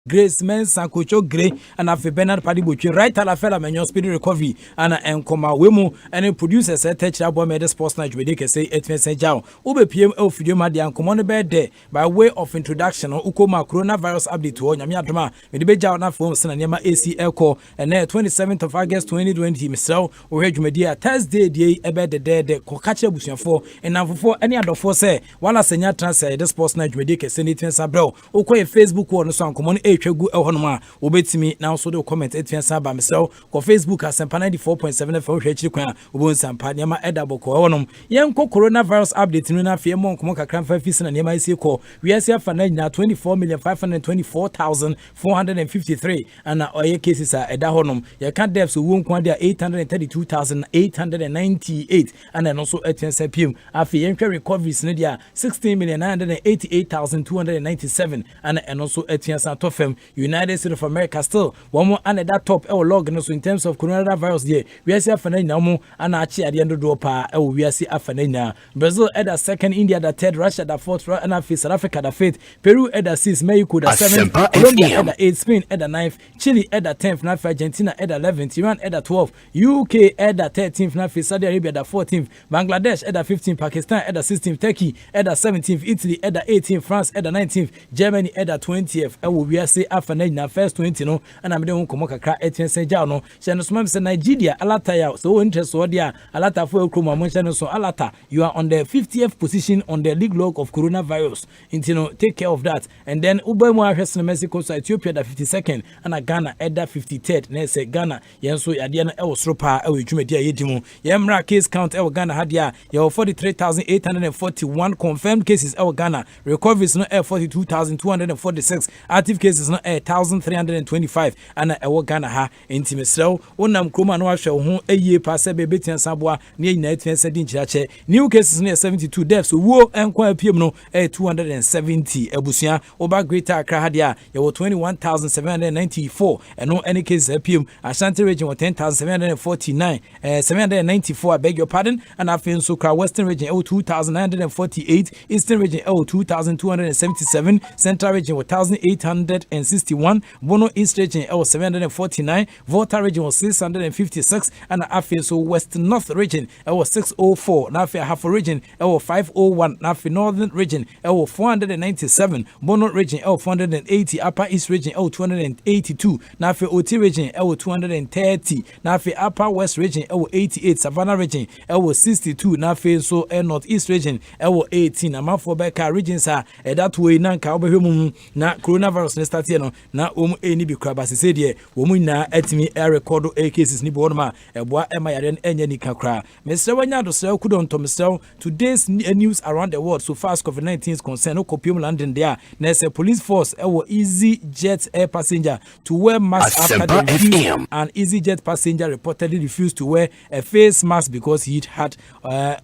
Grace Mensa Kocho Gray and Afi Bernard Padibuchi, right at la fella menyo speedy recovery and enkoma wemo and producers at Tech Abo Made Sports Night with they say 8 Jao. Ube PM of video Madian common bed day by way of introduction or Ukoma coronavirus update to Yamiadma with the Beja na phone Sanama AC Echo and 27th of August 2020 Mr. Or Media Thursday day about the day the Kokacha Busian for and now for any other for say while I send transfer the sports night with they send it Sabro. Okay, Facebook or no common Gu Ehonoma, Obetimi now so the comment at Saba myself, or Facebook as ASEMPA 94.7 FM Hechikwa, Ubun Sampa, Yama Edaboko Onum, Yanko coronavirus update in Nuna Fiamon, Moka Cranfa Fison and Yama Siko, we are Fanina 24,524,453, and our cases are Edahonum, Yakan Devs who won't quantia 832,898, and then also at Sepium, Afi Yanka recoveries Nadia 16,988,297, and also at Tofem. United States of America still one more and that top log in terms of coronavirus there. We are see Afana and Achi at the end of the pa we are see Afana. Brazil at the second, India the third, Russia the fourth, and South Africa the fifth, Peru at the sixth, Mexico the seventh, Colombia at the eighth, Spain at the ninth, Chile at the 10th, Argentina at the 11th, Iran at the 12th, UK at the 13th, Saudi Arabia at the 14th, Bangladesh at the 15th, Pakistan at the 16th, Turkey at the 17th, Italy at the 18th, France at the 19th, Germany at the 20th. We are see Afana first 20 no and I'm doing komo kakra etense ja no she no so Nigeria alata ya so interest so dia alata for kroma mo she no so alata you are on the 50th position on the league log of coronavirus intino take care of that and then ubemu ahwese Mexico so Ethiopia da 52nd and Ghana at da 53rd na say Ghana yen so yade no e wo soro pa e wo dwumadi ayedimu yemra case count e wo Ghana hadia ye 43,841 confirmed cases e wo Ghana recoveries no 42,246 active cases no 1,325 and a Ghana ha intimesel wonam kroma no ahwe ho eye pa se bebetian saboa ne nyina etian sedi nchirache new cases no 72 deaths wo enkwa apiem no 270 abusua oba greater Accra hadia ye 21,794 eno any cases apiem Ashanti region 10,749 794 I beg your pardon and afin so Kra Western region 2,948 Eastern region 2,277 Central region 1,861 Bono East region 749 Volta region was 656 and Afi so West North region 604 Nafi half region 501 Nafi Northern region 497 Bono region 480 Upper East region 282 Nafi OT region 230 Nafi Upper West region 88 Savannah region 62 Nafi so Northeast region 18 Amafo Beka regions are that way nanka obehemu na coronavirus ne start here no na eni bi kraba se se de wo mu na atimi record cases ni bo no ma eboa ema yare enya ni kakra Mr. Wanya do sel kudonto Mr. Today's news around the world so far as COVID-19 is concerned no copium London there na say police force Easy Jet air passenger to wear mask after the refuse. An Easy Jet passenger reportedly refused to wear a face mask because he had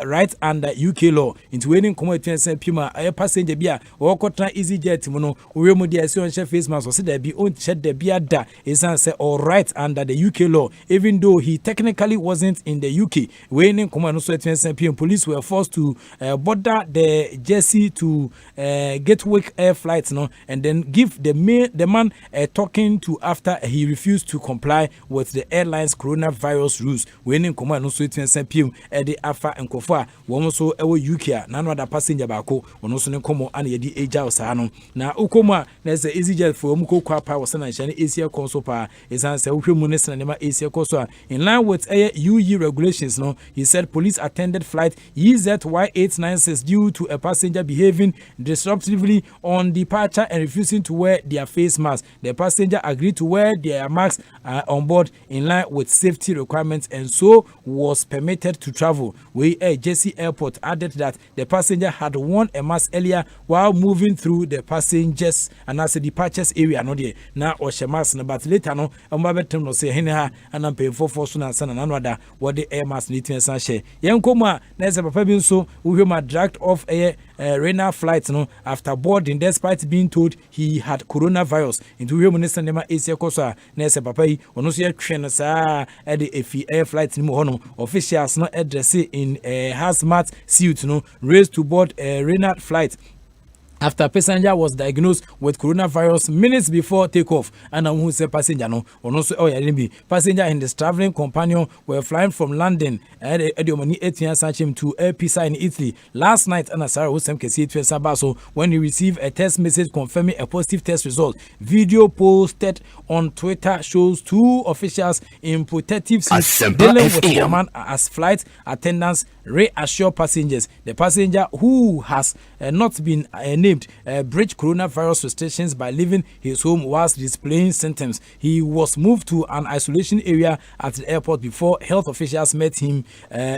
right under UK law into waiting community pima air passenger bia wo kotra Easy Jet mu no we mu dia se on face mask so there be on shed the bia da is say all right under the UK law even though he technically wasn't in the UK waiting command so PM police were forced to border the Jersey to Gatwick air flights no and then give the man talking to after he refused to comply with the airline's coronavirus rules waiting command so PM the afa enkofa wo so UK na no other passenger bako ono so ne komo ana ye di eja osano na ukoma na say Easy Jet for mu kokwa pa was na nhyane Asia konso pa isan say wohwemu ne sena nema Asia konso in line with UE regulations no he said police attended flight EZY896 due to a passenger behaving disruptively on departure and refusing to wear their face mask. The passenger agreed to wear their masks on board in line with safety requirements and so was permitted to travel. Jersey Airport added that the passenger had worn a mask earlier while moving through the passengers and as a departures area no there na o she mask na but later no betem no say hene ha anam pay for so na sana nanwada what the air mask ni tin san share yenkoma na say papa bi nso uhwema dragged off a renal flight no after boarding despite being told he had coronavirus into uhwemu ne sanema Asia koso na say papa yi ono so ye twe no saa e de efi air flight ni mo hono officials no address in hazmat suit no raised to board a renal flight after passenger was diagnosed with coronavirus minutes before takeoff. And who said passenger no or no passenger and his traveling companion were flying from London and to Pisa in Italy last night. And Sarah was when he received a text message confirming a positive test result. Video posted on Twitter shows two officials in protective suits dealing with the man as flight attendants reassure passengers. The passenger who has not been named breached coronavirus restrictions by leaving his home whilst displaying symptoms. He was moved to an isolation area at the airport before health officials met him.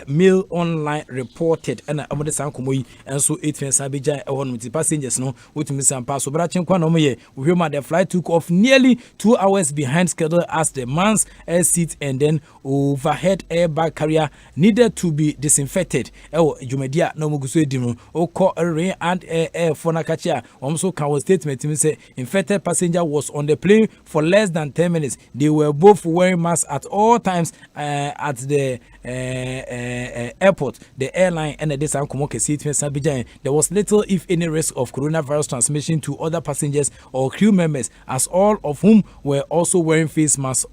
Mail Online reported. And Amade Sankomoyi and so 8 Sabija on with the passengers no with Miss Ampaso Brachin Kwanomoye. The flight took off nearly 2 hours behind schedule as the man's air seat and then overhead airbag carrier needed to be disinfected. Jumedia no muguso dimu oko rain and air for Nakachia. Also can statement say infected passenger was on the plane for less than 10 minutes. They were both wearing masks at all times at the airport, the airline, and the there was little, if any, risk of coronavirus transmission to other passengers or crew members, as all of whom were also wearing face masks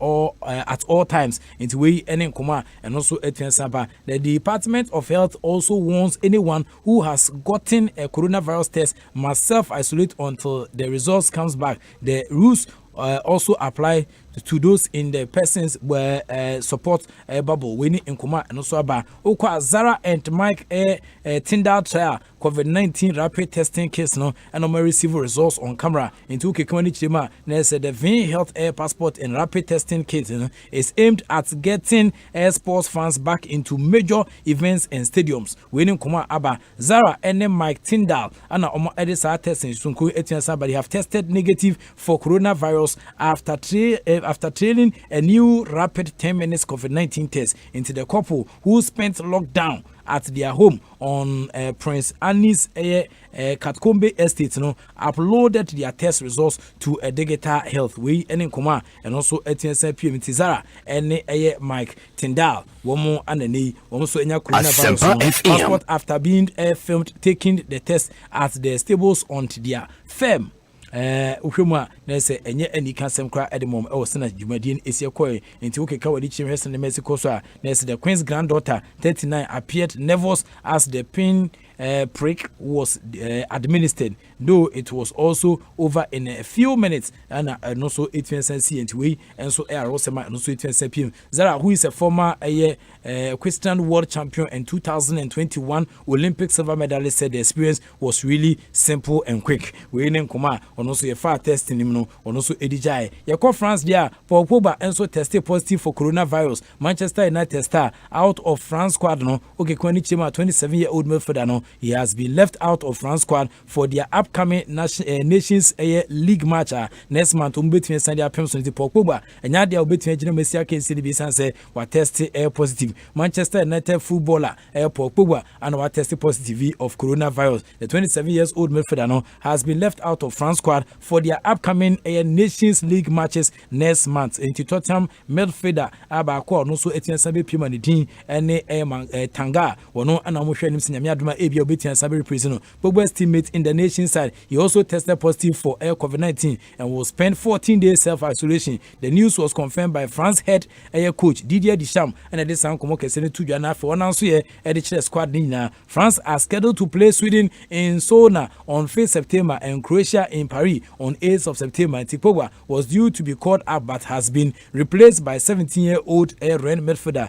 at all times. Into way and also the Department of Health also warns anyone who has gotten a coronavirus test must self-isolate until the results comes back. The rules also apply to those in the persons where support bubble winning in Kuma and also about Okwa Zara and Mike Tyndall trial COVID-19 rapid testing case no and no receive results on camera into Kikwani Chima. Said the V Health Air Passport and rapid testing kit is aimed at getting air sports fans back into major events and stadiums. Winning Kuma Aba Zara and Mike Tyndall and Omo Edisa testing Sunku Etiensa, but they have tested negative for coronavirus after trailing a new rapid 10 minutes COVID-19 test into the couple who spent lockdown at their home on Prince Anne's Katkombe Estate, uploaded their test results to a digital health way and also ATNS PM Tizara and Mike Tyndall. One more and a knee, also in your coronavirus passport after being filmed taking the test at the stables on their firm. Uhuma nese enye eni kansem kra edemom e wosena dwumadien esiekoe enti wokeka wadi chimhese ne Mexico so nese the Queen's granddaughter 39 appeared nervous as the pin prick was administered, though it was also over in a few minutes. And also 8:10 enti we and so air Rosema and also 8:10 PM. Zara, who is a former equestrian world champion in 2021 Olympic silver medalist, said the experience was really simple and quick. We in Kuma on also a far testing him no on also Edijai. Your France there Paul Pogba also tested positive for coronavirus. Manchester United star out of France squad no. Okay, Kwani Chima 27-year-old midfielder no. He has been left out of France squad for their upcoming Nations League match next month. Between Sunday Pemson to Pogba and Nadia between Messi CDB say were tested positive. Manchester United footballer Pogba and were tested positive of coronavirus. The 27-year-old midfielder no has been left out of France squad for their upcoming Nations League matches next month. In Tottenham midfielder Abako no so Etienne Sabe Pimanidin and Tanga wono anamuhwe nim sinyame aduma ebia obetian Sabe represent Pogba's teammate in the nation side. He also tested positive for COVID-19 and will spend 14 days self-isolation. The news was confirmed by France head coach Didier Deschamps and at this time komo kesene to Ghana for one answer here at the squad nina. France are scheduled to play Sweden in Solna on 5th September and Croatia in Paris on 8th of September. Pogba was due to be called up but has been replaced by 17-year-old Ren midfielder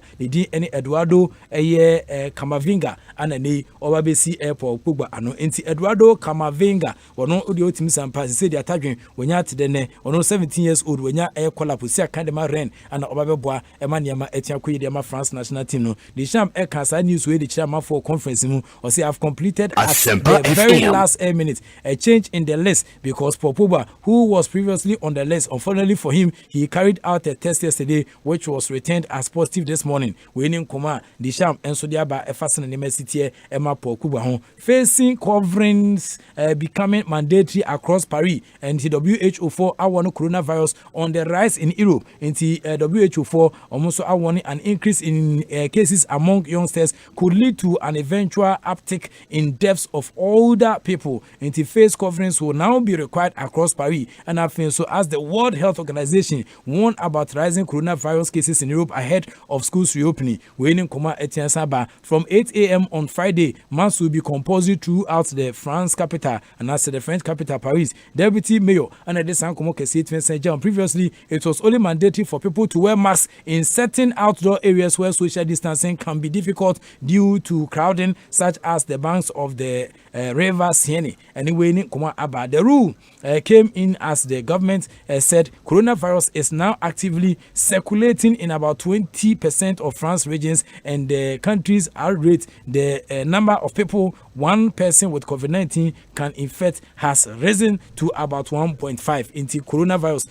Eduardo Camavinga and a Obabesi Airport Pogba ano enti Eduardo Camavinga wono odi otimi sampa say the attacking when ya tedene ono 17 years old when ya call pusi akandema Ren and Obabeboa emaniama etiakoyi de France national team no. The champ cancer news wey the chairman for conference mu or say have completed at the very last minute a change in the list because Pogba who was previously on the list. Unfortunately for him, he carried out a test yesterday, which was returned as positive this morning. Winning Koma, the Sham, and Sodiaba, a fasten university, Emma Pokuba, facing coverings becoming mandatory across Paris, and the WHO for our coronavirus on the rise in Europe. In the WHO for almost an increase in cases among youngsters could lead to an eventual uptick in deaths of older people. And the face coverings will now be required across Paris. And I feel so as the World Health Organization warned about rising coronavirus cases in Europe ahead of schools reopening. Waiting from 8 a.m. on Friday, mass will be compulsory throughout the France capital, and as the French capital Paris. Deputy Mayor and the previously it was only mandatory for people to wear masks in certain outdoor areas where social distancing can be difficult due to crowding, such as the banks of the river Seine. Anyway, the rule came in as the government said coronavirus is now actively circulating in about 20% of France regions, and the country's rate, the number of people one person with COVID-19 can infect has risen to about 1.5 into coronavirus.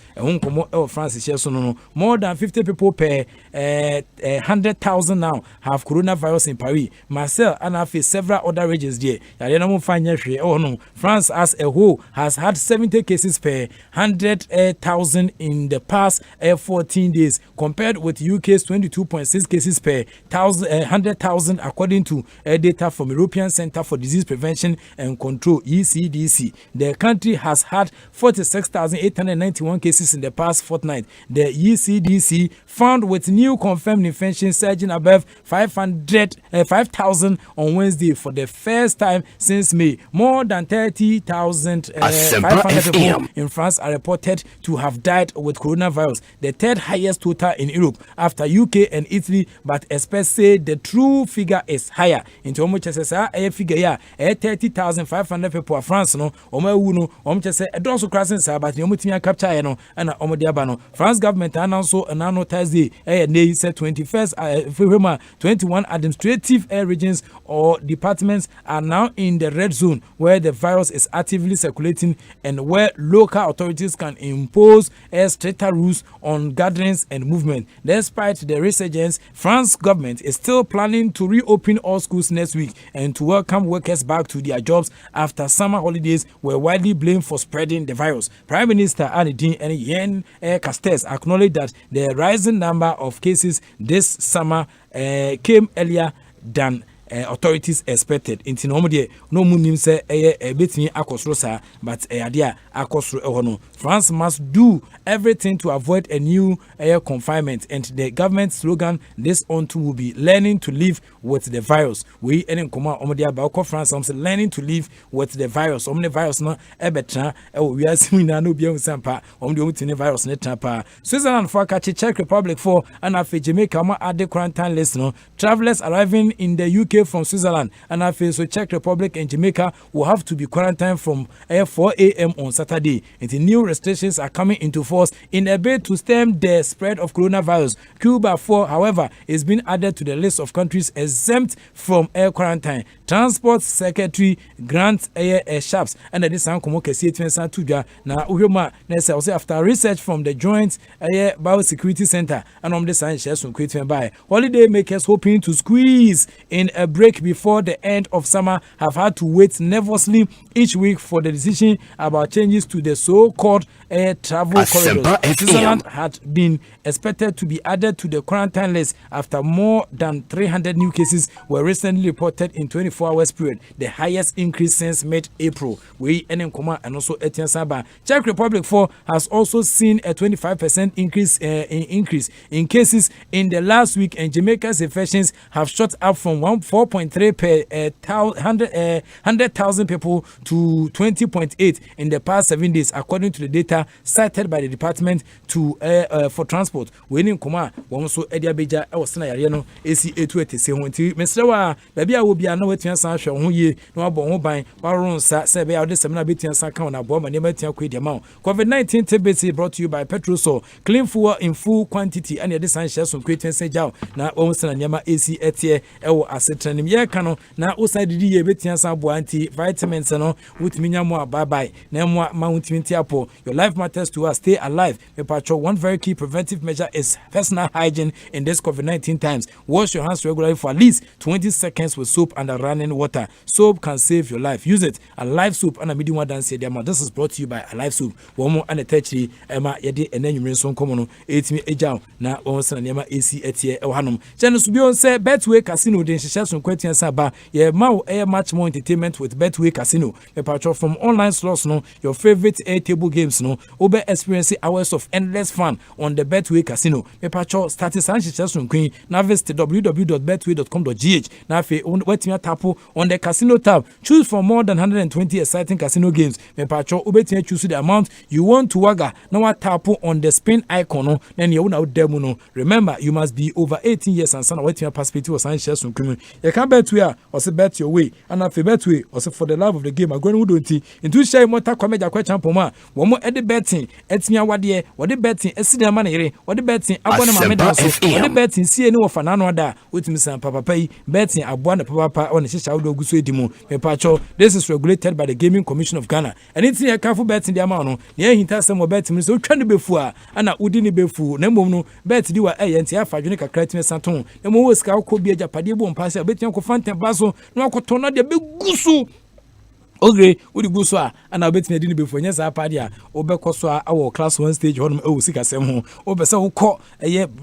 France more than 50 people per 100,000 now have coronavirus in Paris, Marseille, and several other regions there. France as a whole has had 70 cases per 100,000 in the past 14 days, compared with UK's 22.6 cases per 100,000, according to data from European Centre for Disease Prevention and Control, ECDC. The country has had 46,891 cases in the past fortnight. The ECDC found with new confirmed infections surging above 5,000 on Wednesday for the first time since May. More than 30,500 people in France are reported to have died with coronavirus, the third highest total in Europe after UK and Italy, but experts say the true figure is higher. Into almost a figure 30,500 people in France no also crossing but the capture no and France government announced on Thursday they said 21st 21 administrative regions or departments are now in the red zone, where the virus is actively circulating and where local authorities can impose stricter rules on gatherings and movement. Despite the resurgence, France government is still planning to reopen all schools next week and to welcome workers back to their jobs after summer holidays were widely blamed for spreading the virus. Prime Minister Anidin and Yen Castes acknowledged that the rising number of cases this summer came earlier than authorities expected. Inti no de no munim say betimi akosro but idea akosro no. France must do everything to avoid a new confinement, and the government slogan this on to will be learning to live with the virus. We enen koma omodia ba ko France learning to live with the virus. Omne virus no ebetra we are seminar no bia sampa omde virus ne tapa. Switzerland for Czech Republic for and afi Jamaica ma ade quarantine list no. Travelers arriving in the UK from Switzerland and so Czech Republic and Jamaica will have to be quarantined from 4 a.m. on Saturday. And the new restrictions are coming into force in a bid to stem the spread of coronavirus. Cuba, however, is being added to the list of countries exempt from air quarantine. Transport Secretary Grant Sharps and the San Komokesi Tuja na Uhuma Nessa after research from the Joint Biosecurity Center and the science shares from Quitman by holiday makers hoping to squeeze in a break before the end of summer have had to wait nervously each week for the decision about changes to the so-called air travel corridors. Switzerland had been expected to be added to the quarantine list after more than 300 new cases were recently reported in 24 hours period, the highest increase since mid-April. We and also Etienne Saba. Czech Republic has also seen a 25% increase in cases in the last week, and Jamaica's infections have shot up from 4.3 per 100,000 people to 20.8 in the past 7 days, according to the data cited by the Department for Transport. We in Kuma, one so Edia Beja, I was saying, AC820. Mr. Baby, I will be another Sancho, who ye no bon by Baron Sabe out this seminar between Sanka and a bomb and Nemetia Quid amount. COVID-19 TBC brought to you by Petrosol. Clean fuel in full quantity and the sun shares from Quitman Sajao. Now, almost an Yama AC Etie, Acetranim Yakano, now outside the Betian Sabuanti, vitamins and with Minamua, bye bye, Namwa Mount Mintiapo, Your life matters to us. Stay alive. Me patrol. One very key preventive measure is personal hygiene in this COVID-19 times. Wash your hands regularly for at least 20 seconds with soap and running water. Soap can save your life. Use it. Alive Soap and a medium one dance. This is brought to you by Alive Soap. One more and a touchy. Emma Yedi and then you bring some common. 8 me ejao. Na one son Yama AC etie Ohanum. Channel Subion say Betway Casino. Then she shares some questions about yeah, much more entertainment with Betway Casino. Me patrol from online slots. No, your favorite table games. No, Uber experiencing hours of endless fun on the Betway Casino. Me patrol starting Sanchez from Queen. Now visit www.betway.com.gh. Now if you want to tap on the casino tab, choose from more than 120 exciting casino games. Me patrol Uber choose the amount you want to waga. Now tap on the spin icon. Then you will demo. No. Remember, you must be over 18 years and son waiting your perspective or Sanchez from Queen. You can Betway or say bet your way. And if you Betway or say for the love of the game, I'm going to do it. Into share more kwame jakwa champoma wo mo ede betting etia wade wo de betting esida ma na yere wo de betting abona ma meda so wo de betting sie ni wo fa nano da wotimi san papa yi betting aboa na papa on hihya wo do guso edimu me pacho. This is regulated by the Gaming Commission of Ghana. Anything you careful betting dia ma no na hinta sem wo betting so twa ne befu a ana udi ni befu na mom no bet di wa enti afadwene kakra timi santon na mo wo sika ko bi ajapade bo mpase betia ko fantem baso na akoto na de begusu. Okay, udi guso a ana obetime edi ni before nya sa party a obekoso a awo class 1 stage honum e wosika sem ho obese wo kọ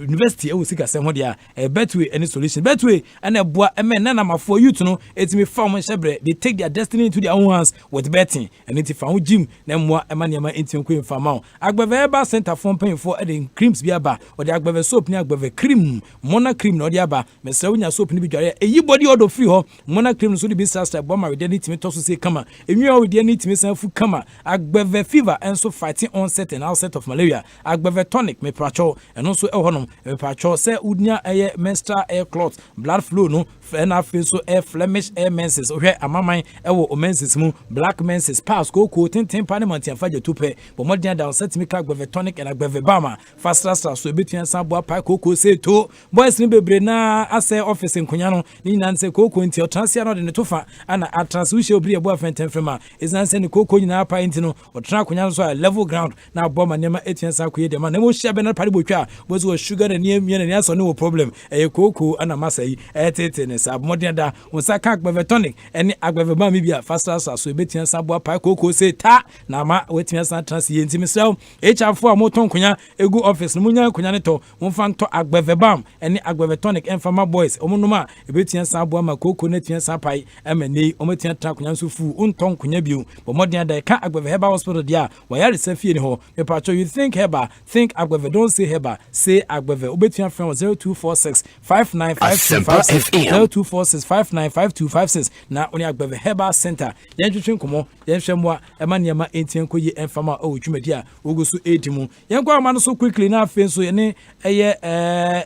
university e wosika sem ho dia Betway any solution Betway ana boa eme na namafo youth no etimi fa mo hyebre. They take their destiny into their own hands with betting and it fa ho gym na moa ema ne ema entim ko mfa ma agbeve eba center for paying for the creams bi aba or the agbeve soap ni agbeve cream mona cream no dia aba mese wonya soap ni bi dware eyi body odo free ho mona cream so the bi star bo ma we dey timi to so say kama enyu we dey timi san fu kama agbeve fever and so fighting onset and outset of malaria agbeve tonic me pracho and also e honom me pracho say udnya menstrual air clot blood flow no na face so air flemish air menses ohwe amaman e wo menses mu black menses pass go ten parliament and faje tupe but modern down set me agbeve tonic and agbeve bama fast so ebetua san bo pa koko say to boys ni bebre na ase office nkonya no ni nan say koko nti otrasia no de ne tofa ana atransu she obri ebo afenten frema is nan say ni koko nyina pa nti no otra konya so level ground na bo ma nema etua san koye de ma na mo hye be na pare botwa bozo sugar na nie na ne aso no problem koko ana masai tete ne sa modern da wonsa ka agbeve tonic ene agbeve ba mi bia fast so ebetua san bo pa koko say ta na ma wetua san transi nti misraw hafo a moton konya egu office no munya konya ne to wonfa nto agbeve bam ene agbeve tonic enfama boys omonoma ebetua san bo ma koko na tua san pai emani ometua tra konya so fu unton konya biu bo modern da ka agbeve heba hospital dia wa yare safie ni ho me pacho. You think heba, think agbeve, don't say heba, say agbeve. Obetua friend 0246 595256 0246 595256 na oni agbeve heba center yentwetwe nkomo yenhwemwa emaniema entien koyi enfama o dwumadi a ogusu edimu yenko ama no so quickly na afen so ne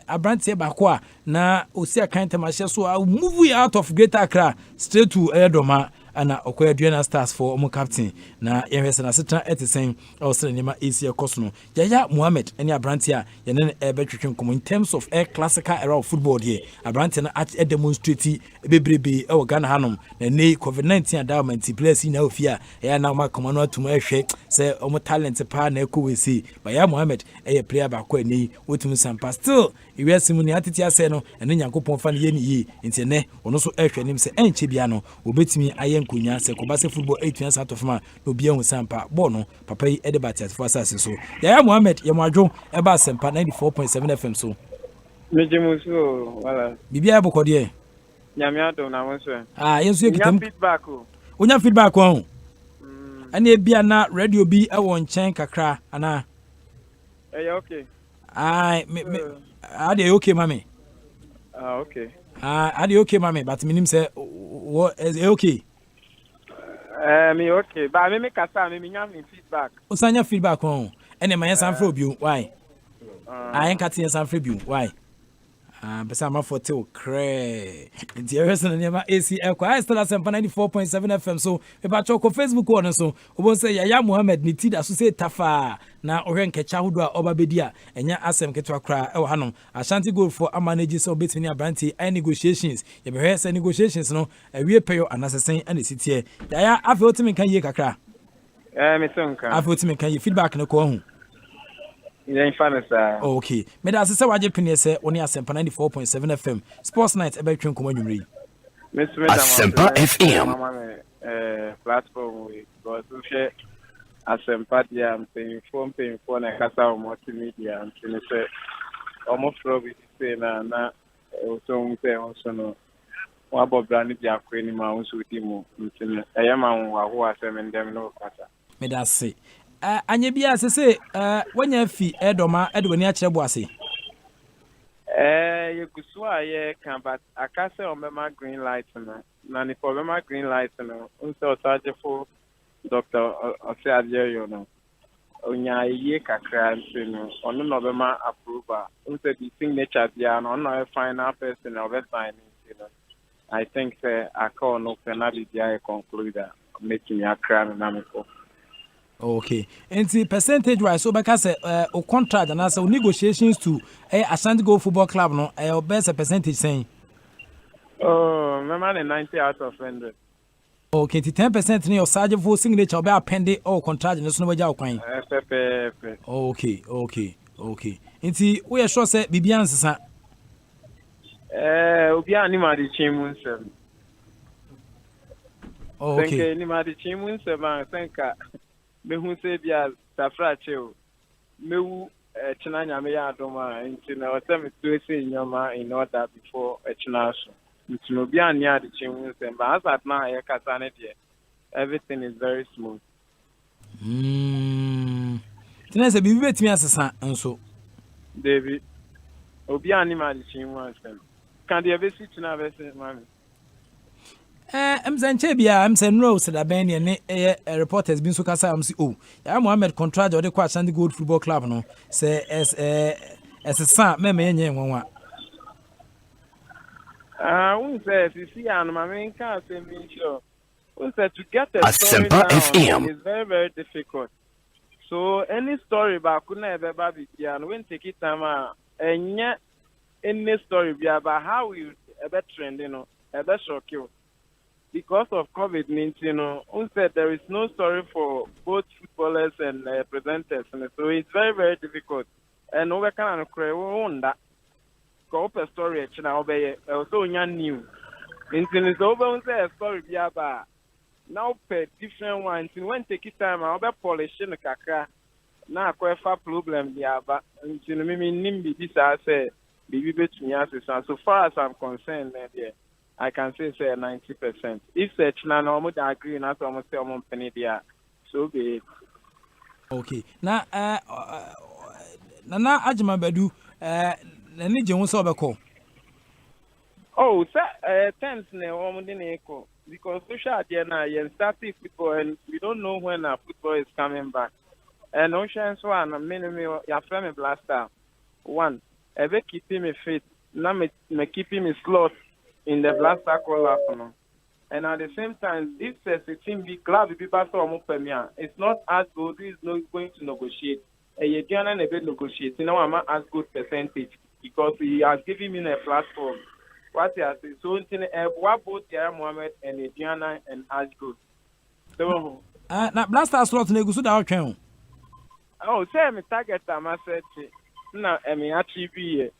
abrante bako a na osi akanta mahye so a move out of Greater Accra straight to Edoma ana okoya Duena Stars for omo captain na yenhwese na setan etisen awsere nema AC Kosno Yaya Mohammed eni abrante a yene ebetwetwe nkomo in terms of a classical era of football here abrante na demonstrate bebrebe e Ghana hanom na nei COVID-19 endowment players na ofia ya na makoma no atuma ehwe se omo talent pa na ekowesi Yaya Mohammed player ba kwa nei wotum sampa still iwiasimu ni atiti ase no ene Nyankopon fa ne ye ni yi nti ne ono so ehwe nim se enche bia no obetimi aye nkonya se kobase football 8 years out of man no bia hu sampa bo no papa yi edebate for asase so Yaya Mohammed ye mwadwo eba ASEMPA 94.7 FM so mejemuso wala bibia bokode nyame adom na wonso yenso yekitam feedback o onya feedback o ane bia na radio bi e won chen kakra ana okay ade okay mami okay ade okay mami but minim say what is okay me okay ba me kasa me nyam feedback osanya feedback on ene ma yensan fra obi why ayenkati yensan fra bi why besa ma for till cray nti everson ne ma ACL kwa still ASEMPA 94.7 FM so e ba choko Facebook on so obon say Yaya Mohammed ni tida so say tafa na ohwen kecha hodo a oba bedi a enya asem ketwa kra e wo hanom Ashanti goal for manage so between abranti I negotiations ye be hear say negotiations no awie payo anasesen ane sitie Yaya afi otimi kan ye kakra Me sonka. I feel to make you feedback no ko hu. Yeah, fun sir. Okay. Me da say waje pene say oni ASEMPA 94.7 FM. Sports night e be twen komo nwumre. Miss ASEMPA FM. Mama me platform we because we share ASEMPA dia am saying phone na kasa o multimedia am saying say almost probably say na so we say also no wa bobra ni bia ko ni ma unso di mu ntine eyama wa ho asem ndem no kasa. Me da say anya bia se wanya fi edoma ede wani a kire bo ase. You gusu aye kan but akase o mema green light na ni for mema green light no unso charge for Dr. Osiadio no onya ye kakra no ono no bema approval unso the signature dia no no final person of sign no I think I call no penalty dia conclude that making akra na me ko. Okay. And the percentage wise, so because o contract and also negotiations to Ashanti Go Football Club no best a percentage saying. Oh, my man 90 out of 100. Okay, 10% near Sergeant for signature be appended or contract and no waja kwan. Okay. And see we are sure say Bibian sa. Obi anima di chimun sem. Okay. Think anima di chimun sem an senka. Me hu se bia safra cheo mewu china nyame ya adoma nti na o se me to ese nyoma in order before china so nti no bia ania de chinwu se ba asat na ye kasa ne de everything is very smooth. Tina se bibi betimi asesa nso David obi anima de chinwu asem kan de be si china be se mami Mzenche bia no said abani ne reporters bin so kasa am si ya Mohammed contract ode kwa Ashanti Gold Football Club no say sa me enye nwanwa we say see an mami can say me sure we say to get a story ASEMPA FM is very very difficult, so any story ba kuna ebe ba bia no when take it time enye any story bia about how we ebe trend no ebe shock you. Because of COVID-19, who said there is no story for both footballers and presenters, and so it's very, very difficult. And we can create that. Go up a story, also new. It's over, a story, now per different ones. When take it time, I'll be polishing the kaka. Now, quite far problem, but in Nimbi, this I say, be so far as I'm concerned, I can say 90%. If such na no agree na so mo say mo penny dia, so be it. Okay. Na Ajima Badu na ni je won so obeko. Oh, sir, tense na wo dey na eko because social there na you start football and we don't know when our football is coming back. And ocean so and me ya frame me blaster. One, ebe keeping me fit, na me keeping me slot in the black circle afternoon. And at the same time, if there's a team big club, it's not as good, he's not going to negotiate. You can't negotiate. Now I'm not as good percentage because he has given me a platform. What he has said. So, what both Mohammed and Diana and as good. So, na blaster slot na egusu da otwen. Oh, say me target am asset. Na me achieve.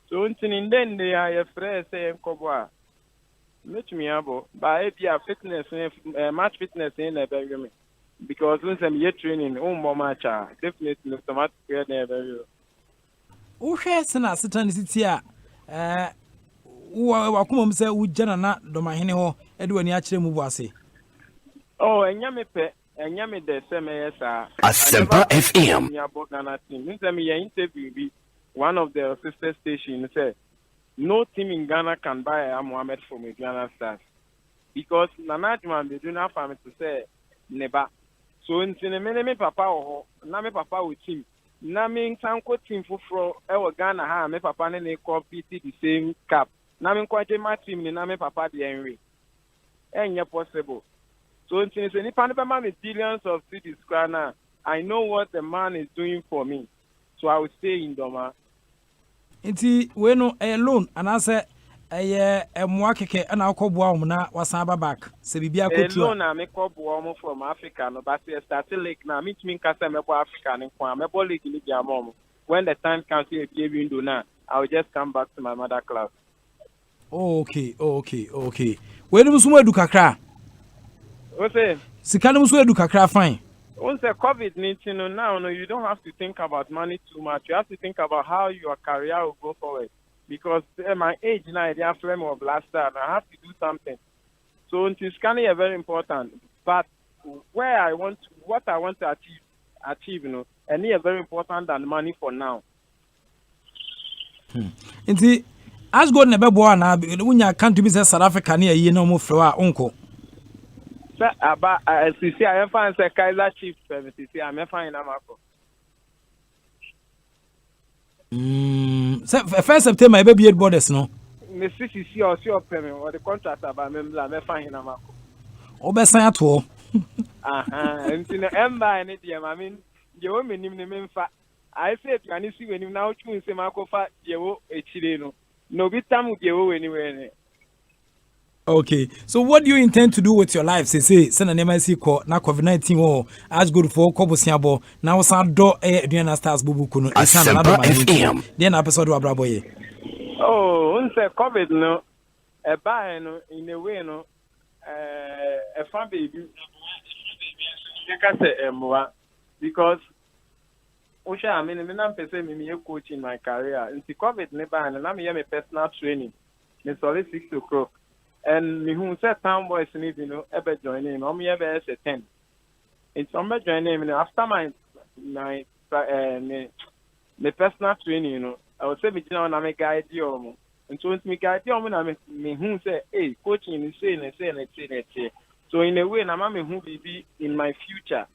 So, in then they are afraid say Koboa. Let me abo by fitness match fitness in a very because when some year training more match definitely automatic there very o hwe sena setan city a wa kuma mse u jana na do mahene ho e de wani a kire mu bu ase enya me de seme yesa ASEMPA FM ya bo na team nsem ye interview bi one of the sister station say no team in Ghana can buy a Mohammed from a Ghana Stars because Nanajman they do not for me to say never. So in me papa or na me papa with team. Na me sanko team for Ghana ha me papa ne compete the same cup. Na me kwaje my team na me papa the enry. Enya possible. So in ni pa me billions of cities Ghana. I know what the man is doing for me. So I will stay in Doma. Inti we no alone and answer Mwakeke and Alcobo na wasaba back. Se bibia alone na me ko bo from Africa no but started like na meet me kasa me Africa ni kwa me ball league ni bia mom. When the time comes to be window now, I will just come back to my mother class. Okay. Where do you do kakra? What say? Sikana do kakra fine. Once the COVID-19 now, no, you don't have to think about money too much. You have to think about how your career will go forward. Because at my age now, I have frame of last time. I have to do something. So it's kind of very important. But what I want to achieve, you know, and it's very important than money for now. Inti as God never born now, when you can't be South Africa near you no more for our uncle. Sir, about see, I am fine. Sir, Kaiser Chief, see, I am fine. So 1st September, baby, at borders, no. Me see or see payment or the contract about me, I am fine. Obesan at all. And in the ember, and I mean, you won't mean him. I said, can you see when you now choose a Marco Fat, you a Chileno? No, be time with you anywhere. Okay, so what do you intend to do with your life? Say, send an MIC call now COVID-19 or as good for Kobusiabo. Now, some door Diana Stars Bubukuno. ASEMPA FM. Then episode of Braboye. Oh, once COVID no, a buy no in a way no, a fan baby. You can say more because. I mean, I'm a coach in my career. In the COVID never, and I'm a personal training. It's only 6 o'clock. And me who said town boys need ever join in. I'm ever as a 10. It's on my joining after my personal training, I would say me I'm a guide you. And so it's me guide you, I mean who say, hey, coaching is saying. So in a way, I'm who will be in my future.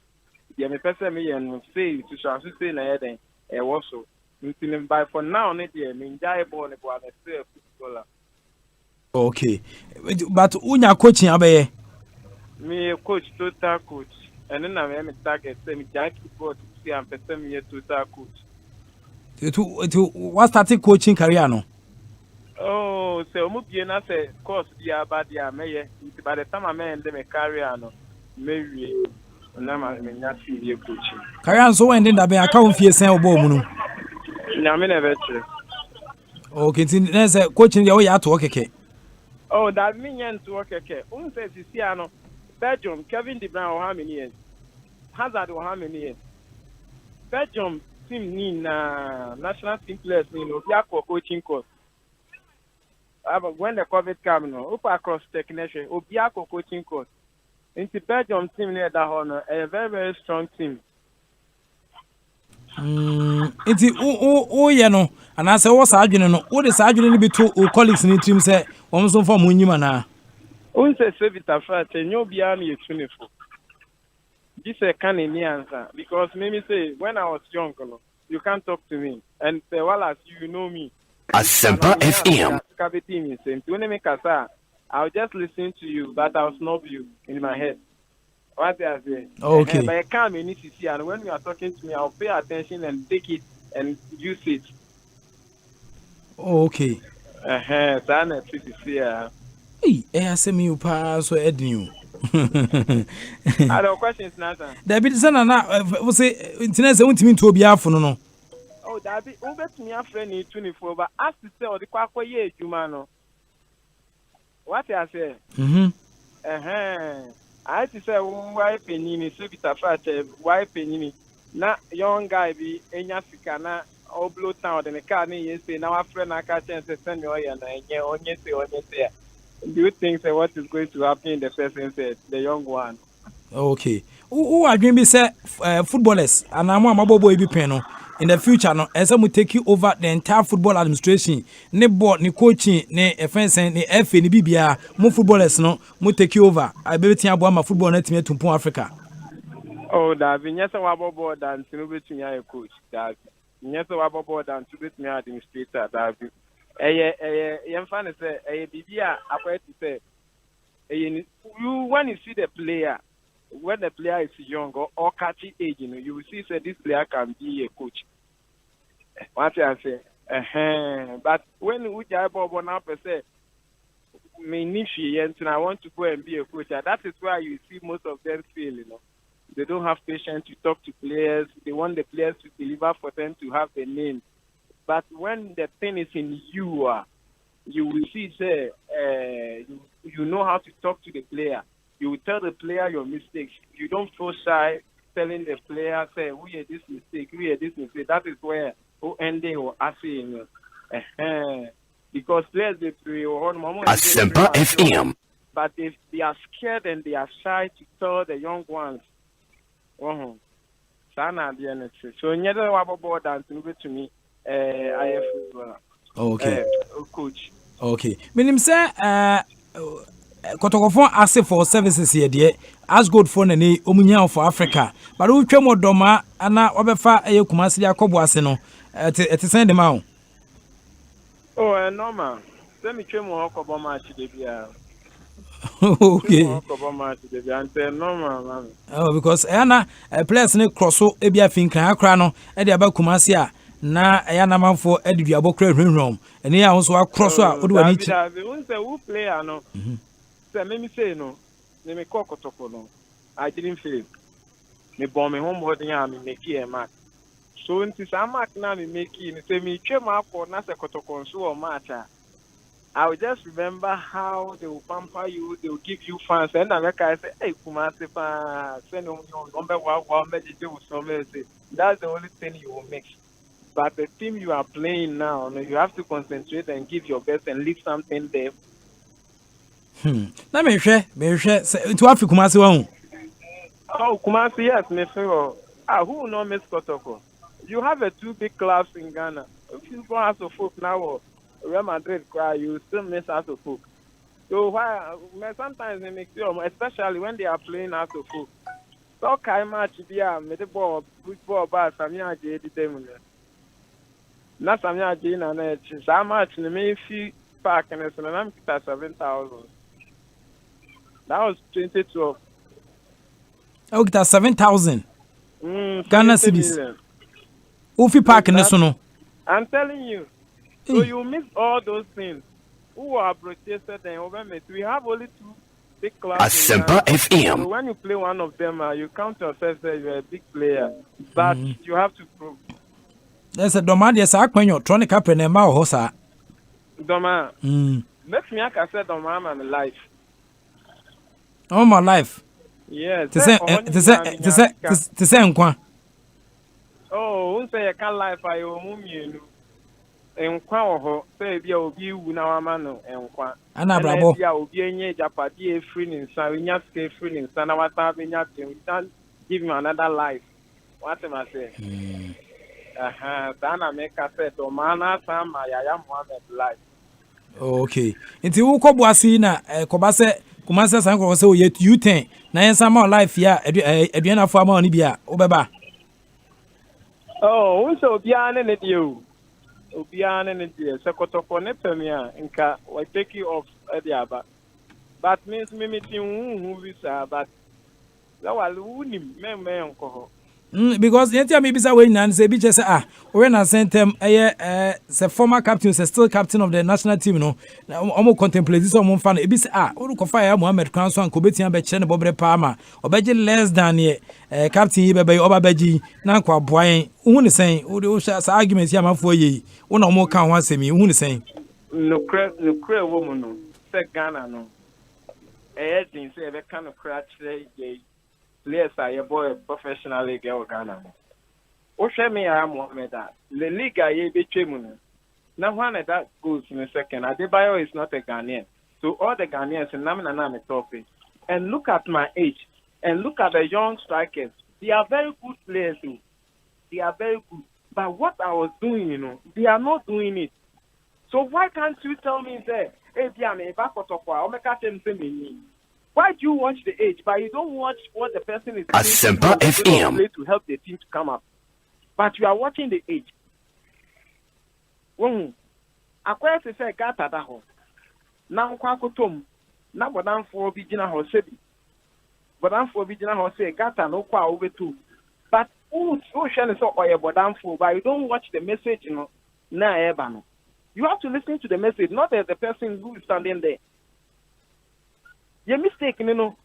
Yeah, me person me and say to chance say na head e wo so ntin by for now ne dey me enjoy ball ne go na say footballer. Okay, but unya coaching abaye Me coach, total coach, and then I'm target say me jack football to see am person me total coach. to what started coaching career no. Oh, so mo be na say course dia ba dia meye by the time I end my career no me na ma me nya see coaching. Career so ending that be account fee sen obo mu no. Na me never try. Okay, then say coaching dey we ya to keke. Oh, that means to work okay. Who says you see no Belgium, Kevin De Bruyne how many years? Hazard how many years? Belgium team in national team players no coaching course. When the COVID came no, up across technician, Obiako coaching course. Into Belgium team near that honor, a very very strong team. It's you know, and I say, what's arguing? What is arguing between colleagues in the team? Say, almost from Munimana. Who says, save it after, and you'll be on your 24. This is a Canadian answer because maybe say, when I was young, you can't talk to me, and say, WALLACE, you know me. ASEMPA FM. I'll just listen to you, but I'll snub you in my head. What they are saying. Okay. But I can't be to see, and when you are talking to me, I'll pay attention and take it and use it. Okay. So I'm not to see. Hey, I say me you pass so ed new. I don't questions, Nathan. There be son na we say internet say untimi to obi afo no. Oh, that be over to me a friend in 24, but as to say, or the quack ye, Jumano. What I say? I to say, why penny, so bit of why penny. Na young guy be in Africa, na all blow town, and a car near say, now a friend I catch and send you and on say. Do you think that what is going to happen in the person said, the young one? Okay. Who are going to be say footballers and I'm a boy be penal. In the future, no, as I'm take you over the entire football administration, ne board, ne coaching, ne offense, ne FA, ne BBA, more footballers, no, more take you over. I be telling about my football net to Pump Africa. Oh, that be yes, a wabble board and to be a coach. That yes, a wabble board and to be me administrator. That be young fan say, a BBA, I to say, you when you see the player, when the player is young or catchy age, you will see that this player can be a coach. What I say, but when we are born up, say and I want to go and be a coach. That is why you see most of them fail, They don't have patience to talk to players. They want the players to deliver for them to have the name. But when the thing is in you, you will see, say, you know how to talk to the player. You will tell the player your mistakes. You don't feel shy telling the player, say, we had this mistake, we had this mistake. That is where ending or asking. Because players, they play ASEMPA FM. But if they are scared and they are shy to tell the young ones, so neither about that to me, I have okay. Coach. Okay. Meaning, say, Kotokofo ask for services here, dear. As good for any Omunya for Africa. But who came with Doma and now Obefa a Kumasi Kobuasino at send them out. Oh, normal. Let me tell you more about match. Okay. Normal. Oh, because Anna players in crosso Ebia Finka Crano, Eddie Abakumasia. Na Ayana man for Eddie Abokre room. And here also a crosser. Who player no? Let me say no. Let me call Kotoko. I didn't fail. Me bomb me homeboard and me make a mark. So until some mark now me making say me came up for Nasa Kotoko so matter. I will just remember how they will pamper you, they will give you fans, and I say, hey, Kumasi, send on your number one message. That's the only thing you will make. But the team you are playing now, you have to concentrate and give your best and leave something there. Let me share to Africa Kumasi one. Oh, Kumasi, yes, me feel. Who will not miss Kotoko? You have a 2 big clubs in Ghana. If you go out of folk now, Real Madrid cry, you still miss out of folk. So why? Sometimes they make you, especially when they are playing out of folk. So kai match dia, me the ball, football, but Samia J did them. Not Samia J na na. So much in the Mayfield Park and it's an 7,000. That was 2012. Oh, that's 7,000. Ghana cedis. Ufi Park in the I'm telling you. So you miss all those things. Who are protested and overmade? We have only 2 big clubs. ASEMPA FM. So when you play one of them, you count yourself that you're a big player. But you have to prove. There's a demand, yes, I can your tronic up in a mouth, Hosa. Doma. Make me, I said, Doma, I'm alive. All my life. Yes. To say, oh, who say I can't lie for you? And Quaho, say, be a view now, man, and Quan. And I bravo. Yeah, will be a Japadi free in Savinas, free in Sanawata, we can't give him another life. What am I saying? Sana make a set of mana, Sam, I am Mohammed life. Okay. Until you come was seen Kobase, Kumasa Sanko, so yet you think, Nine some more life, yeah, Adriana for Monibia, Obeba. Oh, so beyond it, you. Beyond it, Sakotoko Nepemia, Inca, I take you off at the other. But means mimicking who is, but now I'll wound him, uncle. Because you tell me bisa way and say bitches when I sent them the former captain, still captain of the national team, no. Almost contemplate this on fan. It be what do fire Mohammed Council and Kobetian Bechen Bobre Palmer or Beji less than Captain Ibe Obabeji, Nanqua Boy, who is saying, who the arguments Yama for ye, one or more can one say me, who is saying. No clear woman, no, say Ghana, no. I didn't say that kind of crash. Players are a boy professionally girl Ghana. Osha me I am Mohammed that. The league I be chairman. Now one of that goes in a second. Adebayo is not a Ghanaian. So all the Ghanaians and Namina topic. And look at my age. And look at the young strikers. They are very good players too. They are very good. But what I was doing, they are not doing it. So why can't you tell me that hey Diame, back or make a me? Why do you watch the age, but you don't watch what the person is doing ASEMPA FM to help the team to come up? But you are watching the age. Acquire to say Gata Daho. Now Quacotum. Now what I'm for Vigina Hosebi. But I'm for Vigina Hose Gata no qua over two. But ocean is all but I'm for, but you don't watch the message, You have to listen to the message, not as the person who is standing there. Your mistake, no.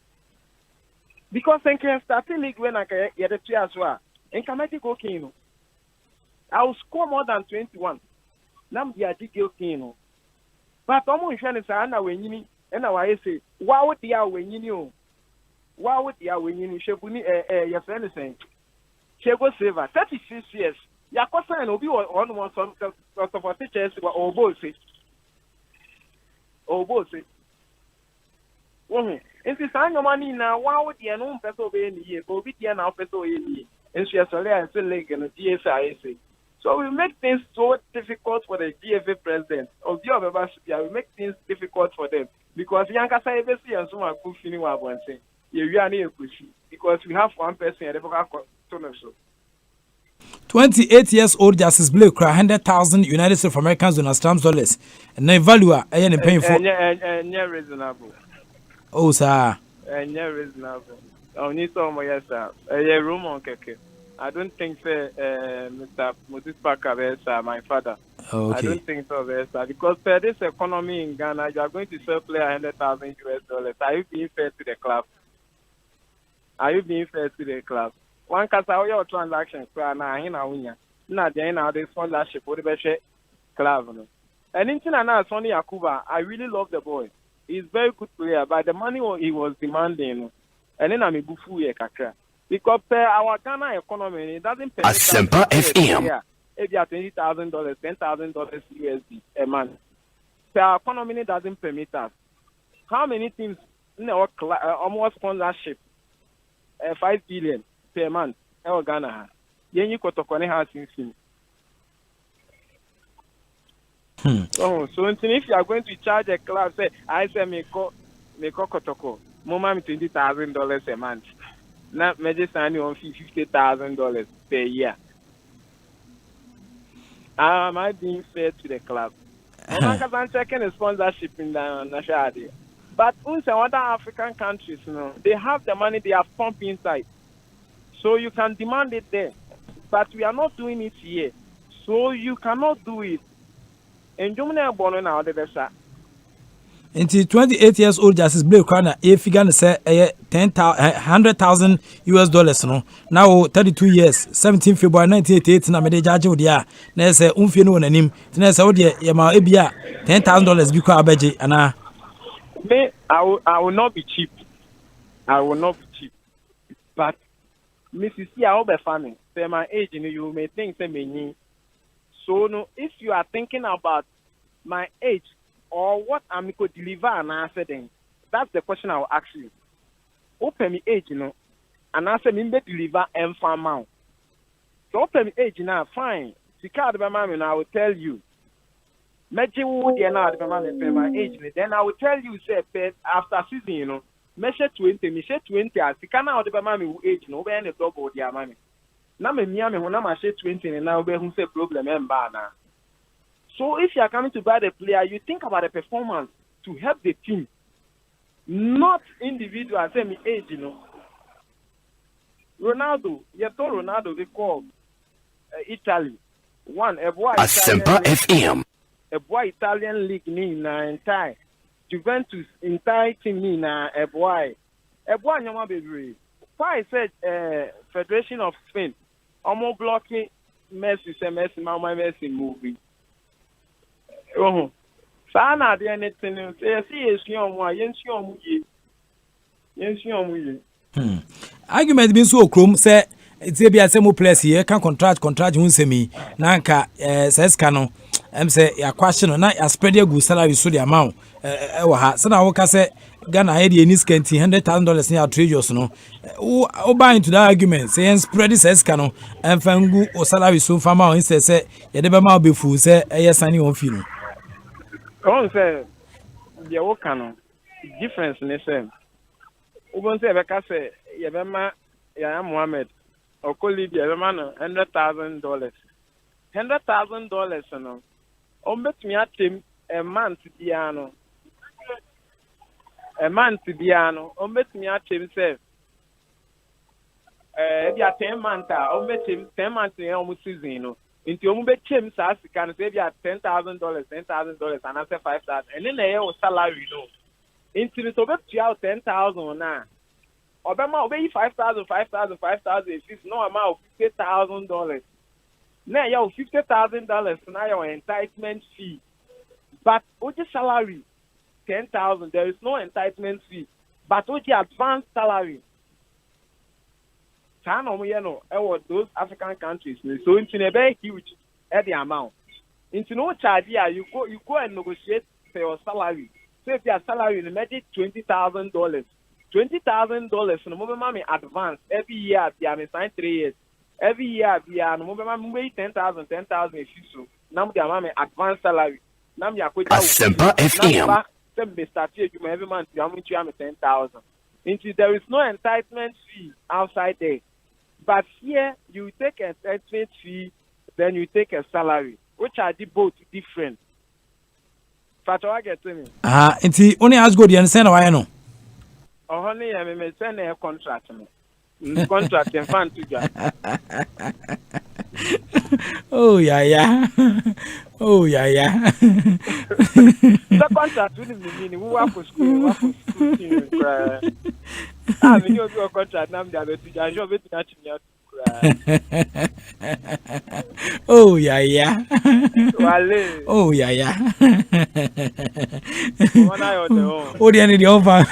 Because I can start a league when I get a 2 as well. And can I go kino? I will score more than 21. Nam dia digil kino. But almost trying to say, I when you and now I say, why would the hour when you know? Why would the hour when you Shebuni, your friend is saying, Shego Silver, 36 years. Yakosa will be on some sort of teachers or both. Or both. If it's on your money now, why would you know peso be in the year? Go be now peso in the year. And she has a layer and still leg and a GSI. So we make things so difficult for the GFA president. Of the other, we make things difficult for them. Because Yanka say, and someone could finish what I'm saying. You are near pushing. Because we have one person at the back of 28 years old Justice Blake cry 100,000 United States of Americans dollars. And then value I ain't paying for. And reasonable. Oh, sir. And reasonable. Only some yes, sir. A room on keke. I don't think so, Mr. Moses Parker, my father. Okay. I don't think so, sir. Because for this economy in Ghana, you are going to sell player $100,000. Are you being fair to the club? Are you being fair to the club? One case of your transaction, now the sponsorship for the club. And in China, Sonny Yakuba, I really love the boy. He's a very good player, but the money he was demanding, and then I'm a bufu kakra. Because our Ghana economy, it doesn't pay. ASEMPA FM. If you are $20,000, $10,000 USD a month. So our economy doesn't permit us. How many teams almost sponsorship? 5 billion per month. Ghana. Then you got to connect house in. So if you are going to charge a club, say I say me ko kotoko, mama me $20,000 a month. Now me just sign on $50,000 per year. Am I being fair to the club? I'm checking the sponsorship in the national day. But in other African countries, they have the money they have pumped inside. So you can demand it there. But we are not doing it here. So you cannot do it. And Jumna born now the best. Until 28 years old Justice Blake Crown, if you gonna say $100,000 US no. Now 32 years, 17 February 1988, na me de judge with ya. Na say umfie no nanim. Na say odi ye ma ebia $10,000 bi kwa abeje ana. Me, I will not be cheap. I will not be cheap. But Mrs. C, I will be farming. Say my age, you may think say me. So no, if you are thinking about my age or what I'm going to deliver and answer then, that's the question I will ask you. Open me age, and answer me deliver and farm out. So open me age now, fine. Sikard by mammy, I will tell you. Magic wood, now my age. Then I will tell you, say, after season, measure 20, measure 20, as you can out of mammy age, no, any double their money. Now, me, when I'm 20, and now who say problem and banner. So, if you are coming to buy the player, you think about the performance to help the team, not individual. Say me age, Ronaldo, you told Ronaldo they call Italy. One, a boy. ASEMPA FM. A boy Italian league ni na entire Juventus entire team ni na a boy nyama bebre. Why said Federation of Spain almost blocking Messi movie. Oh, sana de anything say yes you Argument been so chrome say it's a be a semo place here can contract who say me nanka says canon say ya question na ya spread your good salary so the amount so na woka say Ghana had any scanty $100,000 near treasures no o buy into that argument say spread this says canon and fangu or salary so far amount instead say ya de be ma be full say yes any on feel on say the work difference in the same Ubon say beka say Yabema Yaya Mohammed or Koli Yabema $100,000. $100,000 no. Bet me at him a month piano. A month piano. Bet me at him say if you are 10 months, bet him 10 months in almost season. Into bet him says can say you are $10,000, and I say 5,000, and then they have salary no. Into so bet you out 10,000 now. Obama obey 5,000 if it's no amount $50,000. Now you $50,000 now your entitlement fee. But with the salary 10,000, there is no entitlement fee. But with the advanced salary, those African countries, so it's a very huge at the amount. Into no charge here, you go and negotiate for your salary. So if your salary is maybe $20,000, $20,000 no more money advance every year. Be I sign 3 years. Every year be no more money 10,000 if you so. Now the money advance salary. Now you are going to ASEMPA FM. They start every month. You are going to 10,000. Into there is no entitlement fee outside there, but here you take an entitlement fee, then you take a salary, which are both different. Fatwa get to me. Inti only as good you understand why I know. Oh honey, I may send a contract me. Contract and fan to you. Oh yeah. Oh yeah. The contract will mean we work for school, I mean you do a contract now the other teacher, you're waiting at me. Oh yeah. Wale. Oh yeah. One eye on the own. Oh the offer.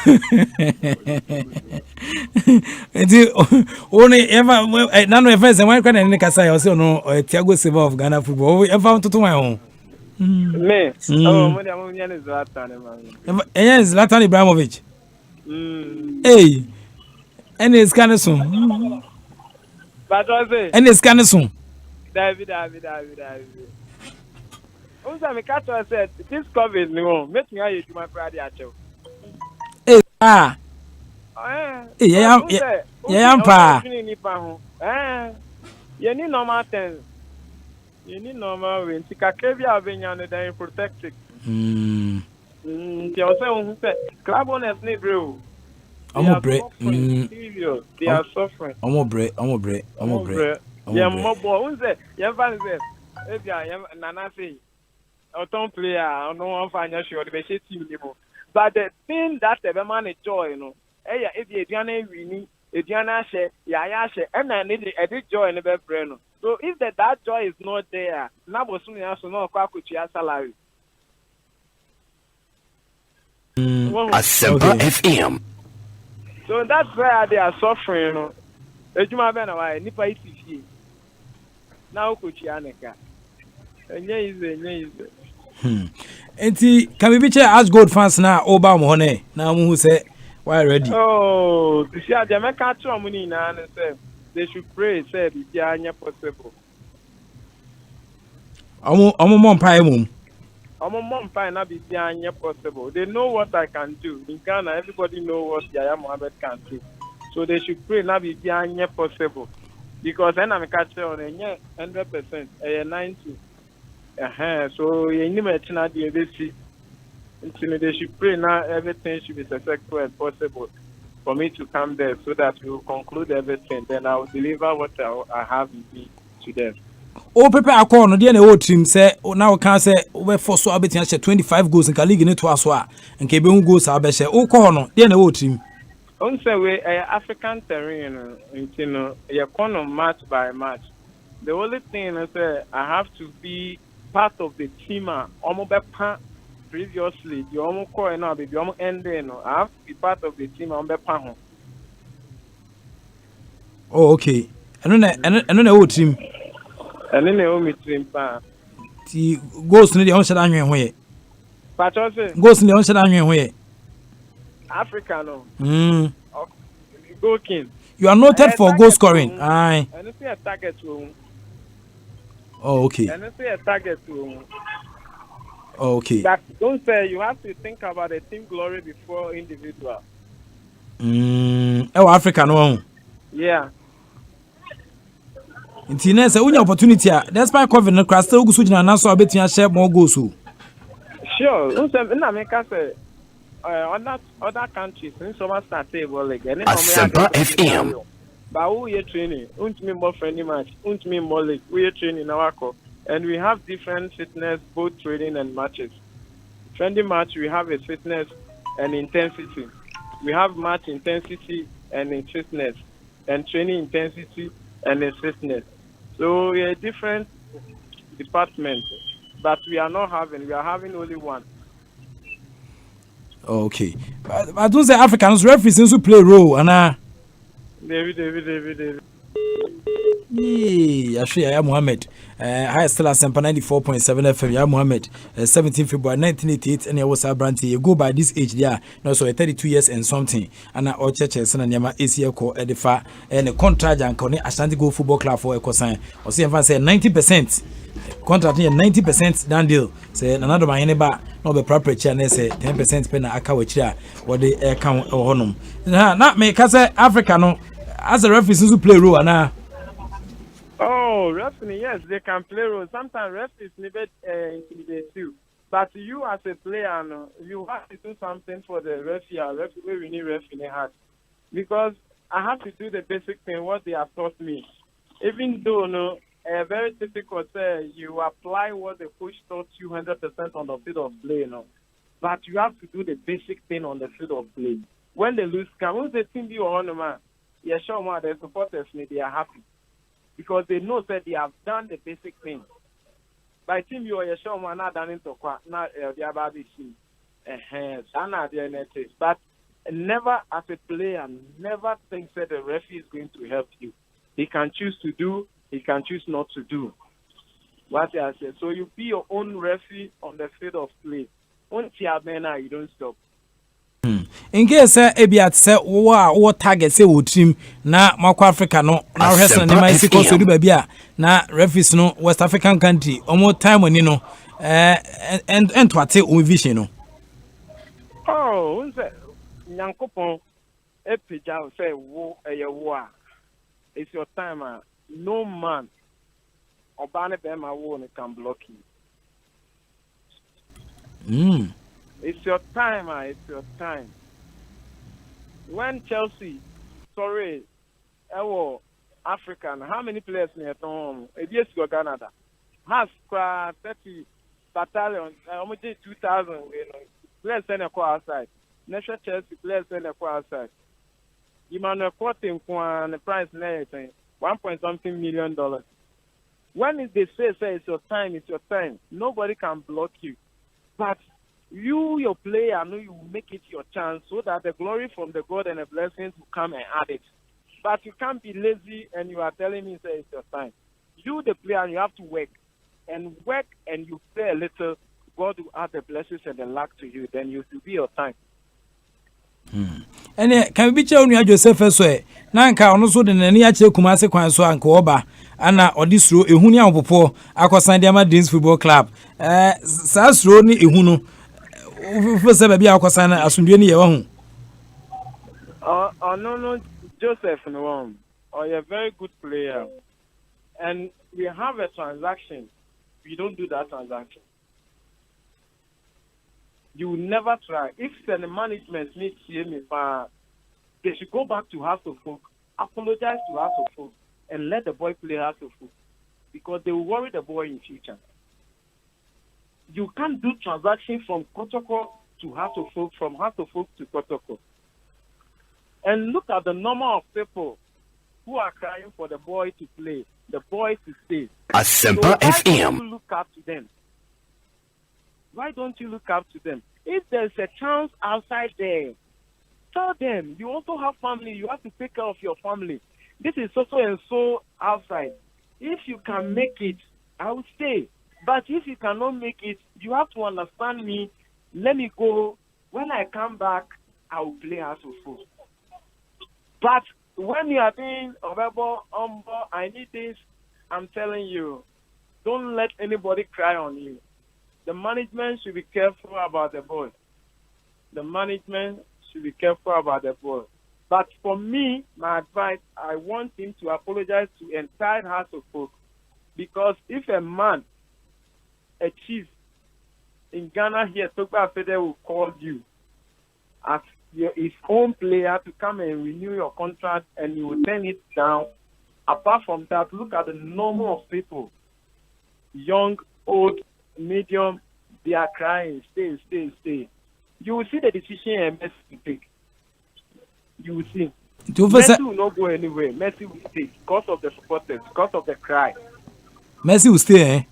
Only ever none of friends and one can any kasa you say no Thiago Silva of Ghana football. Ever to my own. Me. Oh, money I'm is Zlatan man. Yes, Zlatan Ibrahimovic. Hey. And it's kind of soon. But I say. And it's kind of soon. David. Unsa me catch I said this COVID no make me aye my Friday acho. Hey yeah pa. You need normal things. You need normal way. Nti kakra bi abenya no dan protect it. Nti o say who say club owners need bro. Omo bre. They are suffering. Omo bre. Yeah, mobo. Who say? Yeah, fan say. If you nana say, I don't play. I don't want financial. They say team level. But the thing that the man enjoy, you know, if you don't win, if you don't share, share, and I need a joy in the brain. So if that joy is not there, now we soon have to know what could your salary. ASEMPA FM. So that's where they are suffering, you know. Ejuma bena why nipa itifi. Now coach Yaneka. Enye easy. Enti can we be as gold fans now Oba mo hone na mo hu say why ready. Oh, to see the American money na say they should pray say be anya possible. Omo mo mpa emum. Omo mo mpa na be anya possible. They know what I can do. In Ghana everybody know what Yaya Mohammed can do. So they should pray now be possible. Because then I'm catching on 100%, 90. So you need to they should pray now everything should be successful and possible for me to come there so that we will conclude everything. Then I will deliver what I have in me to them. Oh, prepare a corner, dear old team say, now can say, we're for so I 25 goals in Kalig in it to us, and Kabun goes, I bet, oh, corner, dear old team. On say we African terrain, you know, you corner match by match. The only thing is I have to be part of the team. Previously, you almost call now, baby, almost ending. I have to be part of the team. Oh, okay. I don't know what team. And then they owe me team. The ghost in the ocean anyway. But also, ghost in the ocean anyway. Africa, no. Go King. You are noted for goal scoring. Aye. And it's a target to. Oh, okay. And it's a target to. Oh, okay. But don't say you have to think about the team glory before individual. Oh, Africa, no. Yeah. In Tina, say, when opportunity, that's my COVID. No, Crystal, who's switching and also a bit to share more goals. Sure. Don't say, in America, say. Other countries, in some start table like ASEMPA FM. But we are training, more friendly match, more like we are training our core, and we have different fitness, both training and matches. Friendly match, we have a fitness and intensity. We have match intensity and fitness, and training intensity and fitness. So we are different departments, but we are not having. We are having only one. Okay, but I don't say Africans referees also play role, and David. Ashia ya Muhammad. I still ASEMPA 94.7 FM. Ya Muhammad. 17 February 1988. And I was a brandy. You go by this age there. No, so 32 years and something. And I churches and Yama ACL call Edifa and a contract and Connie Ashanti Go Football Club for a cosign. Or see if I say 90%. Contract here 90% done deal. Say another man anybody no be proper channel say 10% pen akawachira what the account or honum. Not make us Africa no as a referee to play role and Oh, referee, yes, they can play role. Sometimes referees needed intimidate too. But you as a player, no, you have to do something for the referee. Referee, we need referee hard. Because I have to do the basic thing, what they have taught me. Even though, no, very difficult, you apply what the coach taught you 100% on the field of play, no. But you have to do the basic thing on the field of play. When they lose, when the team you on, man, yeah, sure, man, the supporters, they are happy. Because they know that they have done the basic thing. By team you are sure one not done into not the about this team. But never as a player, never think that the referee is going to help you. He can choose to do, he can choose not to do. What I said. So you be your own referee on the field of play. Once you have men, you don't stop. In case ebiat say wo target say wo team na Mako Africa no na wrestling na mai siko so du ba bia na referees no West African country omo time oni no and to ate o vision no. Oh, unse Nyankopon epija say wo wo a it's your time. No man obane be ma wo can block you. It's your time, it's your time. When Chelsea, African, how many players near home? Yes, go Canada. Has 30 battalion, almost 2,000 players send a call outside. National Chelsea players send a call outside. You man a quoting for the price $1 point something million. When they say it's your time, nobody can block you. But you, your player, know you make it your chance so that the glory from the God and the blessings will come and add it. But you can't be lazy and you are telling me say it's your time. You, the player, you have to work and you play a little. God will add the blessings and the luck to you. Then you will be your time. And can we be chown you Joseph so nanka ono so de nani ache kumase kwan so anka oba ana odisro ehuni ampopo akosan de Amadins Football Club sa sro ni ehunu ufose ba bia akosan na asundue ni ye wa hu no Joseph no one or you're a very good player and we have a transaction. We don't do that transaction. You will never try. If the management needs to hear me, they should go back to House of Folk, apologize to House of Folk, and let the boy play House of Folk. Because they will worry the boy in future. You can't do transaction from Kotoko to House of Folk, from House of Folk to Kotoko. And look at the number of people who are crying for the boy to play, the boy to stay. ASEMPA FM. You look up to them. Why don't you look up to them? If there's a chance outside there, tell them. You also have family. You have to take care of your family. This is so and so outside. If you can make it, I will stay. But if you cannot make it, you have to understand me. Let me go. When I come back, I will play House of Folk. But when you are being available, I need this, I'm telling you, don't let anybody cry on you. The management should be careful about the boy. The management should be careful about the boy. But for me, my advice, I want him to apologize to the entire House of Folk. Because if a man, a chief in Ghana here, Togba Fede will call you as his own player to come and renew your contract and you will turn it down. Apart from that, look at the number of people, young, old, medium, they are crying, stay. You will see the decision and Messi will take. You will see. Messi will not go anywhere. Messi will stay because of the supporters, because of the cry. Messi will stay, eh?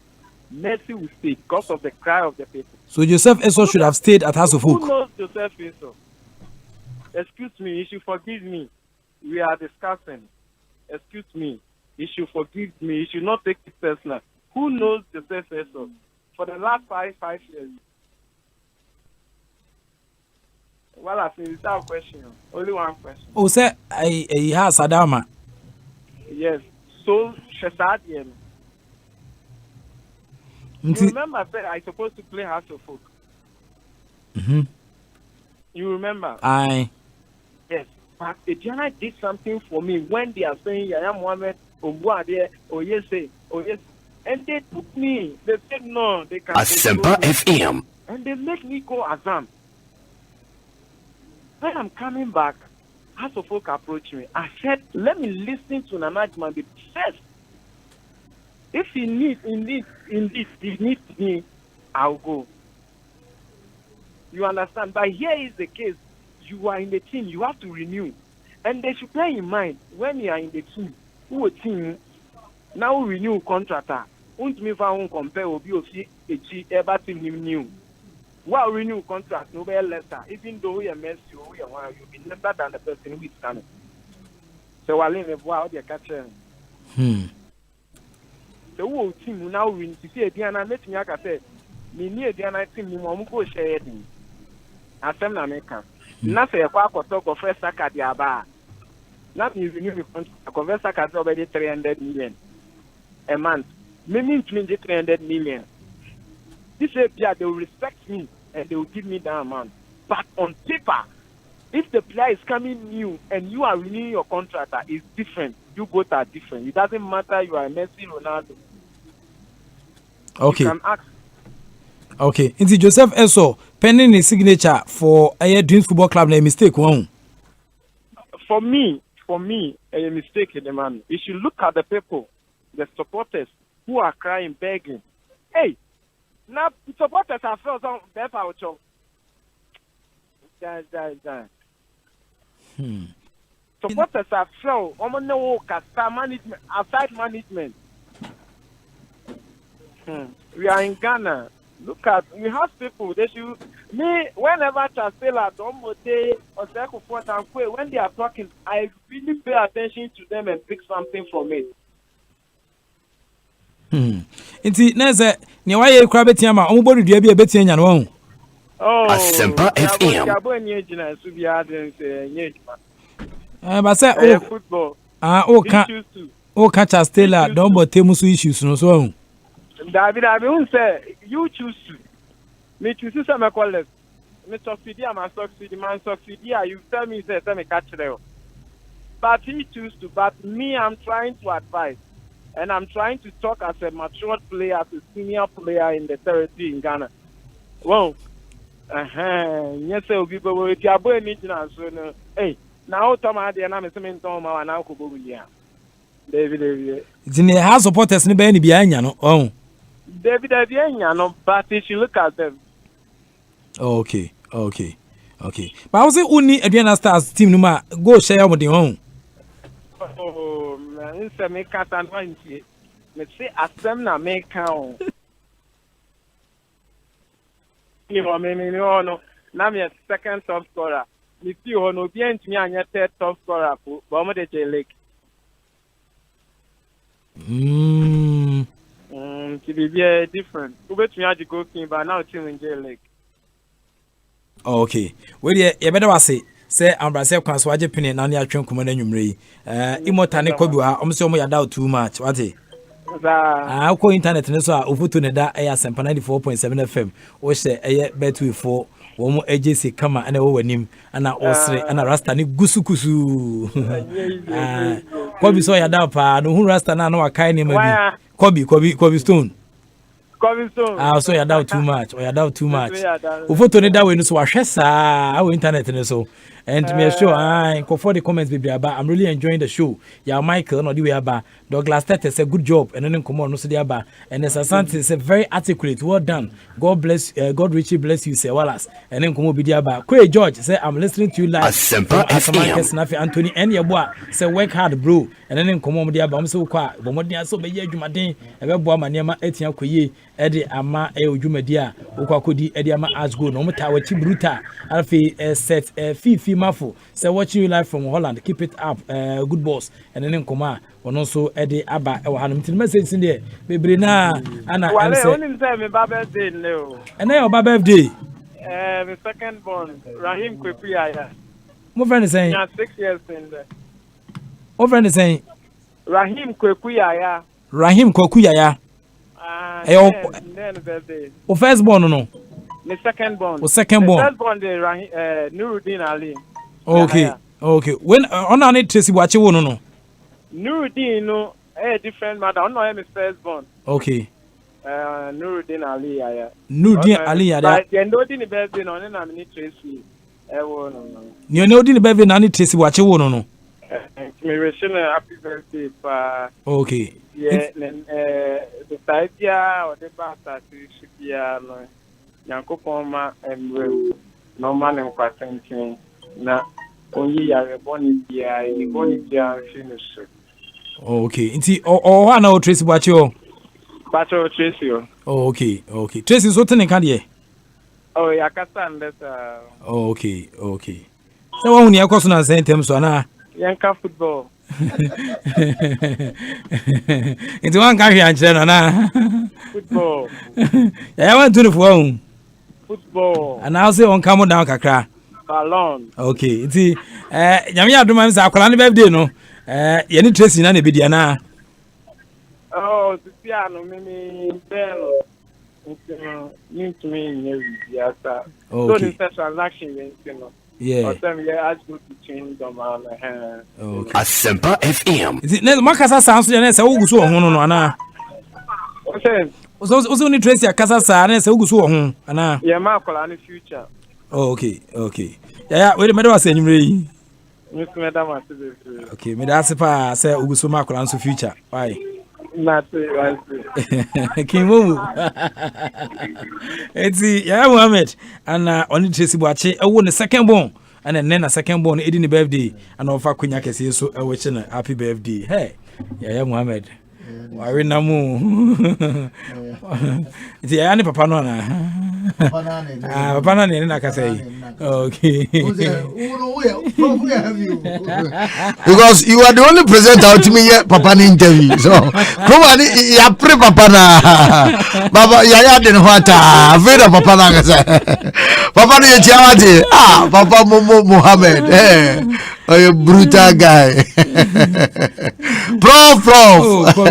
Messi will stay because of the cry of the people. So Joseph Esso should have stayed at House of Oak. Who knows Joseph Esso? Excuse me, you should forgive me. We are discussing. Excuse me. You should forgive me. You should not take it personal. Who knows Joseph Esso? For the last 5 years. Well, I think it's that question. Only one question. Oh, sir, I have Sadama. Yes. So, Shesadian. You remember that I supposed to play House of Folk? You remember? Aye. Yes. But Adriana did something for me when they are saying Yaya Mohammed, Obuade, Oyese, Oyese. And they took me. They said no, they can't. ASEMPA FM. And they make me go Azam. When I'm coming back, House of Folk approached me. I said, let me listen to Nanajman first. If he needs me, I'll go. You understand? But here is the case. You are in the team, you have to renew. And they should bear in mind, when you are in the team, who a team, now renew contractor. Won't me found compare will be a G ever team new. Well, renew contract, no better lesser. Even though we are Messi, we are one, you'll be lesser than the person who is coming. So I'll leave a wow, they're catching. The whole team now win to see a Diana met me, like I said, me near Diana team, you won't go share it. ASEMPA American. Nothing a quack or talk of first sack at the Aba. Nothing is renewed a converse at already 300 million a month. Meaning 300 million. This year they will respect me and they will give me that amount. But on paper, if the player is coming new and you are renewing your contract, it's different. You both are different. It doesn't matter you are Messi, Ronaldo. Okay. You can ask. Okay. Into Joseph Esso pending his signature for a Dreams Football Club, a mistake one. For me, a mistake in the man. You should look at the people, the supporters who are crying, begging. Hey, now supporters are felt on that out. Supporters are flow. Management, outside management. We are in Ghana. Look at, we have people. They should. Me, whenever Chastela, Domote, or Sekufort and Kwe, when they are talking, I really pay attention to them and pick something from it. Inti neze ni waye kura betiama omubori dua bia betianya no hu. Oh, ASEMPA FM. Yabo enye jina so bia den se enye juma. Ba say football. O ka Chastela Domote musu issues no so hu. David un say you choose to. Me choose to me call left. Me succeed am succeed man succeed you tell me say me catch there. But he choose to, but me I'm trying to advise. And I'm trying to talk as a mature player, as a senior player in the territory in Ghana. Well, yes, sir, people will be able to hey, now, Tom, I didn't have a cement on my uncle. David, it's in the house supporters in the behind you. Oh, David, no, but if you look at them. Okay. But I was the only Adriana Stars team number go share with the home. Oh, man, it's a make cat and one here. Let's say ASEMPA make count. You know, now me a second top scorer. If you know, be me and your third top scorer, but I'm the Lake. To be very different. Who bet me at the goalkeeper now team in J Lake. Okay. Well, you better say Ambrose kwan so age pene na ya twen kuma na nwumre yi imota ne kobi ha omse omo ya da too much wate ko internet ne so a ofutu ne da ASEMPA 94.7 FM o she betway for wo mo agency kama ana wo wanim ana osre ana rasta ne gusukusu kobi so ya da pa no hu rasta na wa kai ne ma bi kobi stone coming soon. Ah, so you doubt too much. Or you doubt too much. Photo ni that way no so ahwesa our internet ni so. And me sure I for the comments baby aba. I'm really enjoying the show. Ya Michael no the way aba. Douglas Tete say good job and then come on no so the aba. And as Asante say very articulate. Well done. God bless God richly bless you say Wallace. And then come on be the aba. Kwe George say I'm listening to you live. ASEMPA FM. Anthony and your boy say work hard bro. And then come on be the aba. I'm so kwa. But mo dey so be ye adwumaden. E be boa ma niam etia koye. E de ama e odwumadi a okwa e de ama asgo no mo ta wachi bruta. Alfi set fifi mafo say watching you live from Holland. Keep it up. Good boss. And then come on. One also Eddie Abba. I want to message in there. Baby na Anna. Well, I only say my birthday no. And then your birthday. My second born, Rahim Kwekuyaya. My friend is saying. Yeah, 6 years in there. My friend is saying. Rahim Kwekuyaya. Rahim Kwekuyaya. Then birthday. O first born no. My second born. O second born. First born the Rahim Nuruddin Ali. Okay. Okay. When on any Tracy watch you no. Nuruddin no a different matter. I know him is first born. Okay. Nuruddin Ali yeah. Nuruddin Ali yeah. But the Nuruddin birthday no na me Tracy. No. You know the birthday na ni Tracy watch you no. Me wish you happy birthday pa. Okay. Yeah, the idea or the basta should be no. Yankopon ma emwe no man en kwasentin na onye yare boni bia ni boni bia finish. Okay. Inti o na o Tracy watch you. Pato Tracy. Oh, okay. Okay. Tracy so ten kan de. Oh, yakasa ndesa. Oh, okay. Okay. So when you akoso na sentem so na yanka football. Inti wan ka hwe ankyere na. Football. Ya want to the Football. And I'll say on come down kakra. Ballon. Okay. Inti nyame adoma mi sa akwala ne birthday no. Ye ni Tracy na ne bi dia na. Oh, Tiano, me bello. Into me in yes, sir. So the transaction, you know. Yeah. Or some yeah, I go to change them on the hand. Okay. ASEMPA FM. Is it Makasa sounds to the so so no na. Okay. So ni Tracy akasa sa na so so ho ana. Yeah, Marco in the future. Oh, okay. Okay. Yeah, we me do ase nyumre. Okay, me da ase pa say uguso Marco and so future. Why? Not Kimu. It's yeah, Mohammed. And only Tracy Boache, I won the second born. And then a second born, eating the birthday. And offer Kunyaka say so, I wish a happy birthday. Hey, yeah, Mohammed. Why we namu? It's a any papa no na. Papa na ni na ka say. Okay. Because you are the only presenter to me yet papa ni interview. So come on, ya pre papa na. Baba ya den hwata. Vera papa na ka say. Papa ni chiawati. Ah, Papa Mohammed. A brutal guy. Prof. Oh, come.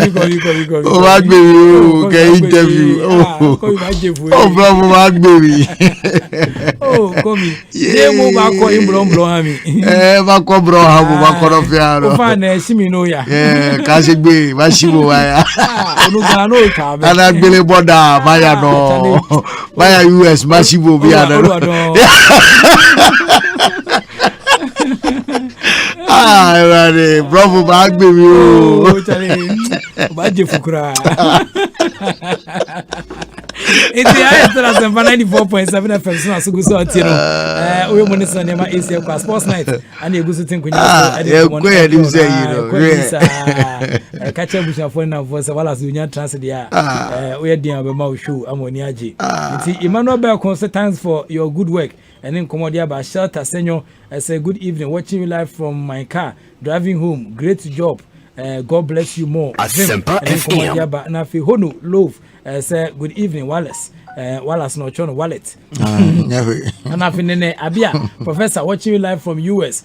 Oh, what baby, can interview. Oh, Prof, what baby. Oh, come. Yeah, mo ba ko imblom ami. Ba ko bro ha mo ba ko no fiaro. O fa na shimi no ya. Ka se gbe, ba shibo wa ya. Onu ga no ka be. Ana gbele border, ba ya no. Ba ya US, ma shibo bi ya no. Ah, everybody, bravo, bag baby. Oh, Charlie, baje fukura. It's the ASEMPA 94.7 FM. So good so atino. We money so nema ASEMPA Sports Night. And you go to think when you go ahead and say catch up with your phone now for Wallace Union Transit there. We are doing a mouth show amoni aje. It's Emmanuel Bell concert. Thanks for your good work. And then Komodia by Shelter Senior. I say good evening, watching you live from my car, driving home. Great job. God bless you more. ASEMPA FM. Nafi Honu Love. Say good evening, Wallace. Wallace no chono wallet. And Nafi Nene Abia, Professor, watching you live from US.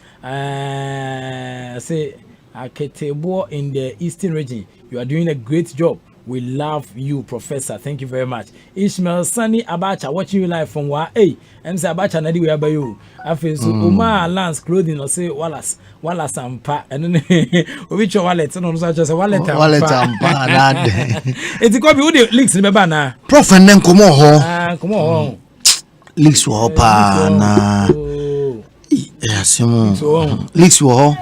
Say Aketebo in the Eastern region. You are doing a great job. We love you, Professor. Thank you very much. Ishmael Sunny Abacha watching you live from Wa. Hey, MC Abacha Nadi we by you. I feel so Uma Lance clothing or say Wallace Ampa and then which your wallet no so just wallet Ampa. It's could be who the links remember na. Prof and then come on. Come on. Links wo pa na. Yes, links wo.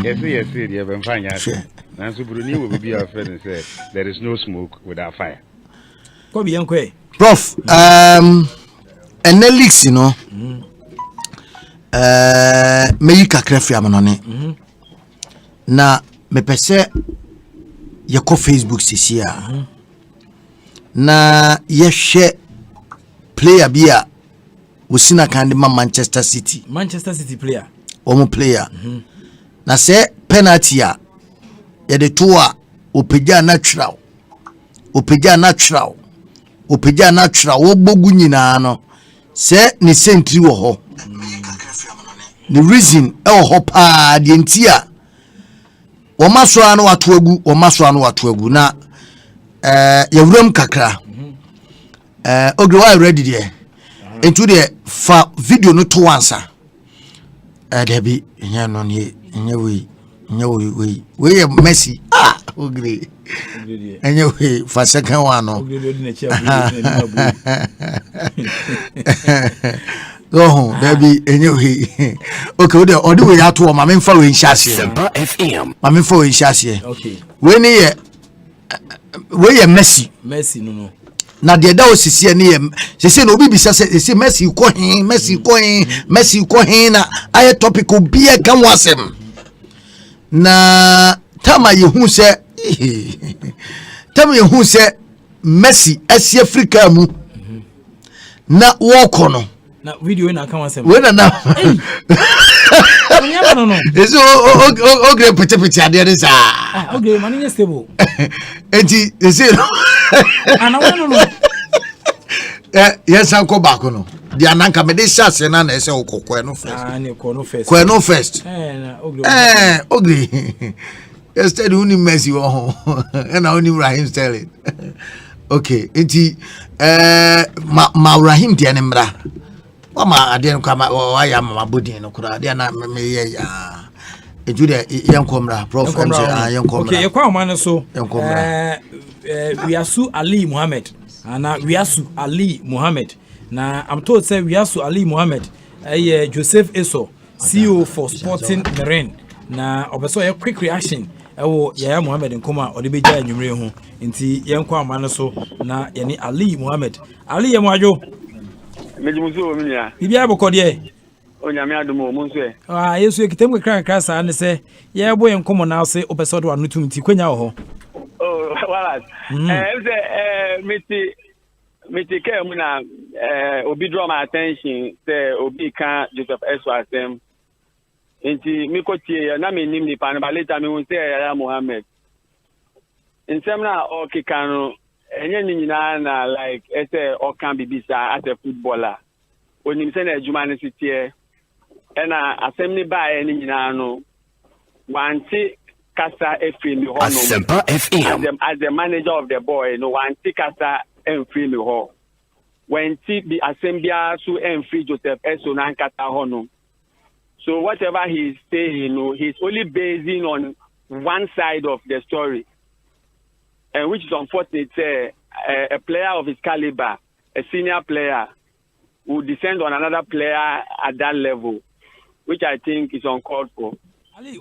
Yes, you have been fine. Nancy Bruni will be our friend and said, there is no smoke without fire. Prof, and the leaks, you know, may you kakrefi amanone. Na me pese ye ko Facebook sisi ya. Na ye share player bia usina kandi ma Manchester City player. Omo player. Na se penalty ya de toa opeja natural wo gbogu nyina no se ni sentry wo ho the reason e wo ho pa de ntia wo maso anu wato agu na yewuram kakra ogre why ready there into the fa video no to answer there be nya no ne we Messi ogre anyway for second one no oh there be anyway okay the way out to mama mfa we nhyase ASEMPA FM mama mfa we nhyase okay we ne we Messi no na de da osisi ne ye sese no obi bisa se Messi ko hin na aye topic obi e kan wasem na tama yehu se Messi asi Africa mu na woko no na video na kan wasem we na no eso ogre pete ade de sa ogre mani stable enti ese no ana no yes anko back no dia nanka me de chance na ese okokwe no first ogre yesterday uni Messi wo and uni Raheem Sterling okay enti ma Raheem dia ne mra wa ma ade nko ma wa ya ma bodin no kura dia na me ye ya eju de yenkomra prof MC yenkomra okay ye kwa man so Wiasu Ali Muhammad Wiasu Ali Muhammad na I'm told say Wiasu Ali Muhammad Joseph Eso CEO for Sporting Marine na obeso a quick reaction ewo Yaya Muhammad nkoma odebeja anwumre ho nti yenkwa man so na ye ni Ali Muhammad Ali ye mwajo mejimuso omiya bibia bokode onyame adumo mo nso yesu ekitem kra sa ne se ye bo yenkomo na ase obeso do anutum nti kwenya wo ho Wallace miti ke mu na obi draw my attention say obi kan Joseph Eswasem nti mi ko tie na me nim ni pa na later me won say Yaya Muhammad nsem na o kikano enye ni nyina na like ese o kan bibisa as a footballer onim say na adwuma ne sitie na asem ni ba ni nyina no wanti Kasa FM ASEMPA FM as the manager of the boy, no one Kasa FM ho. When the assembly so free Joseph Esonan Kata hono. So whatever he's saying, he's only basing on one side of the story, and which is unfortunate. A player of his caliber, a senior player, will descend on another player at that level, which I think is uncalled for. Ali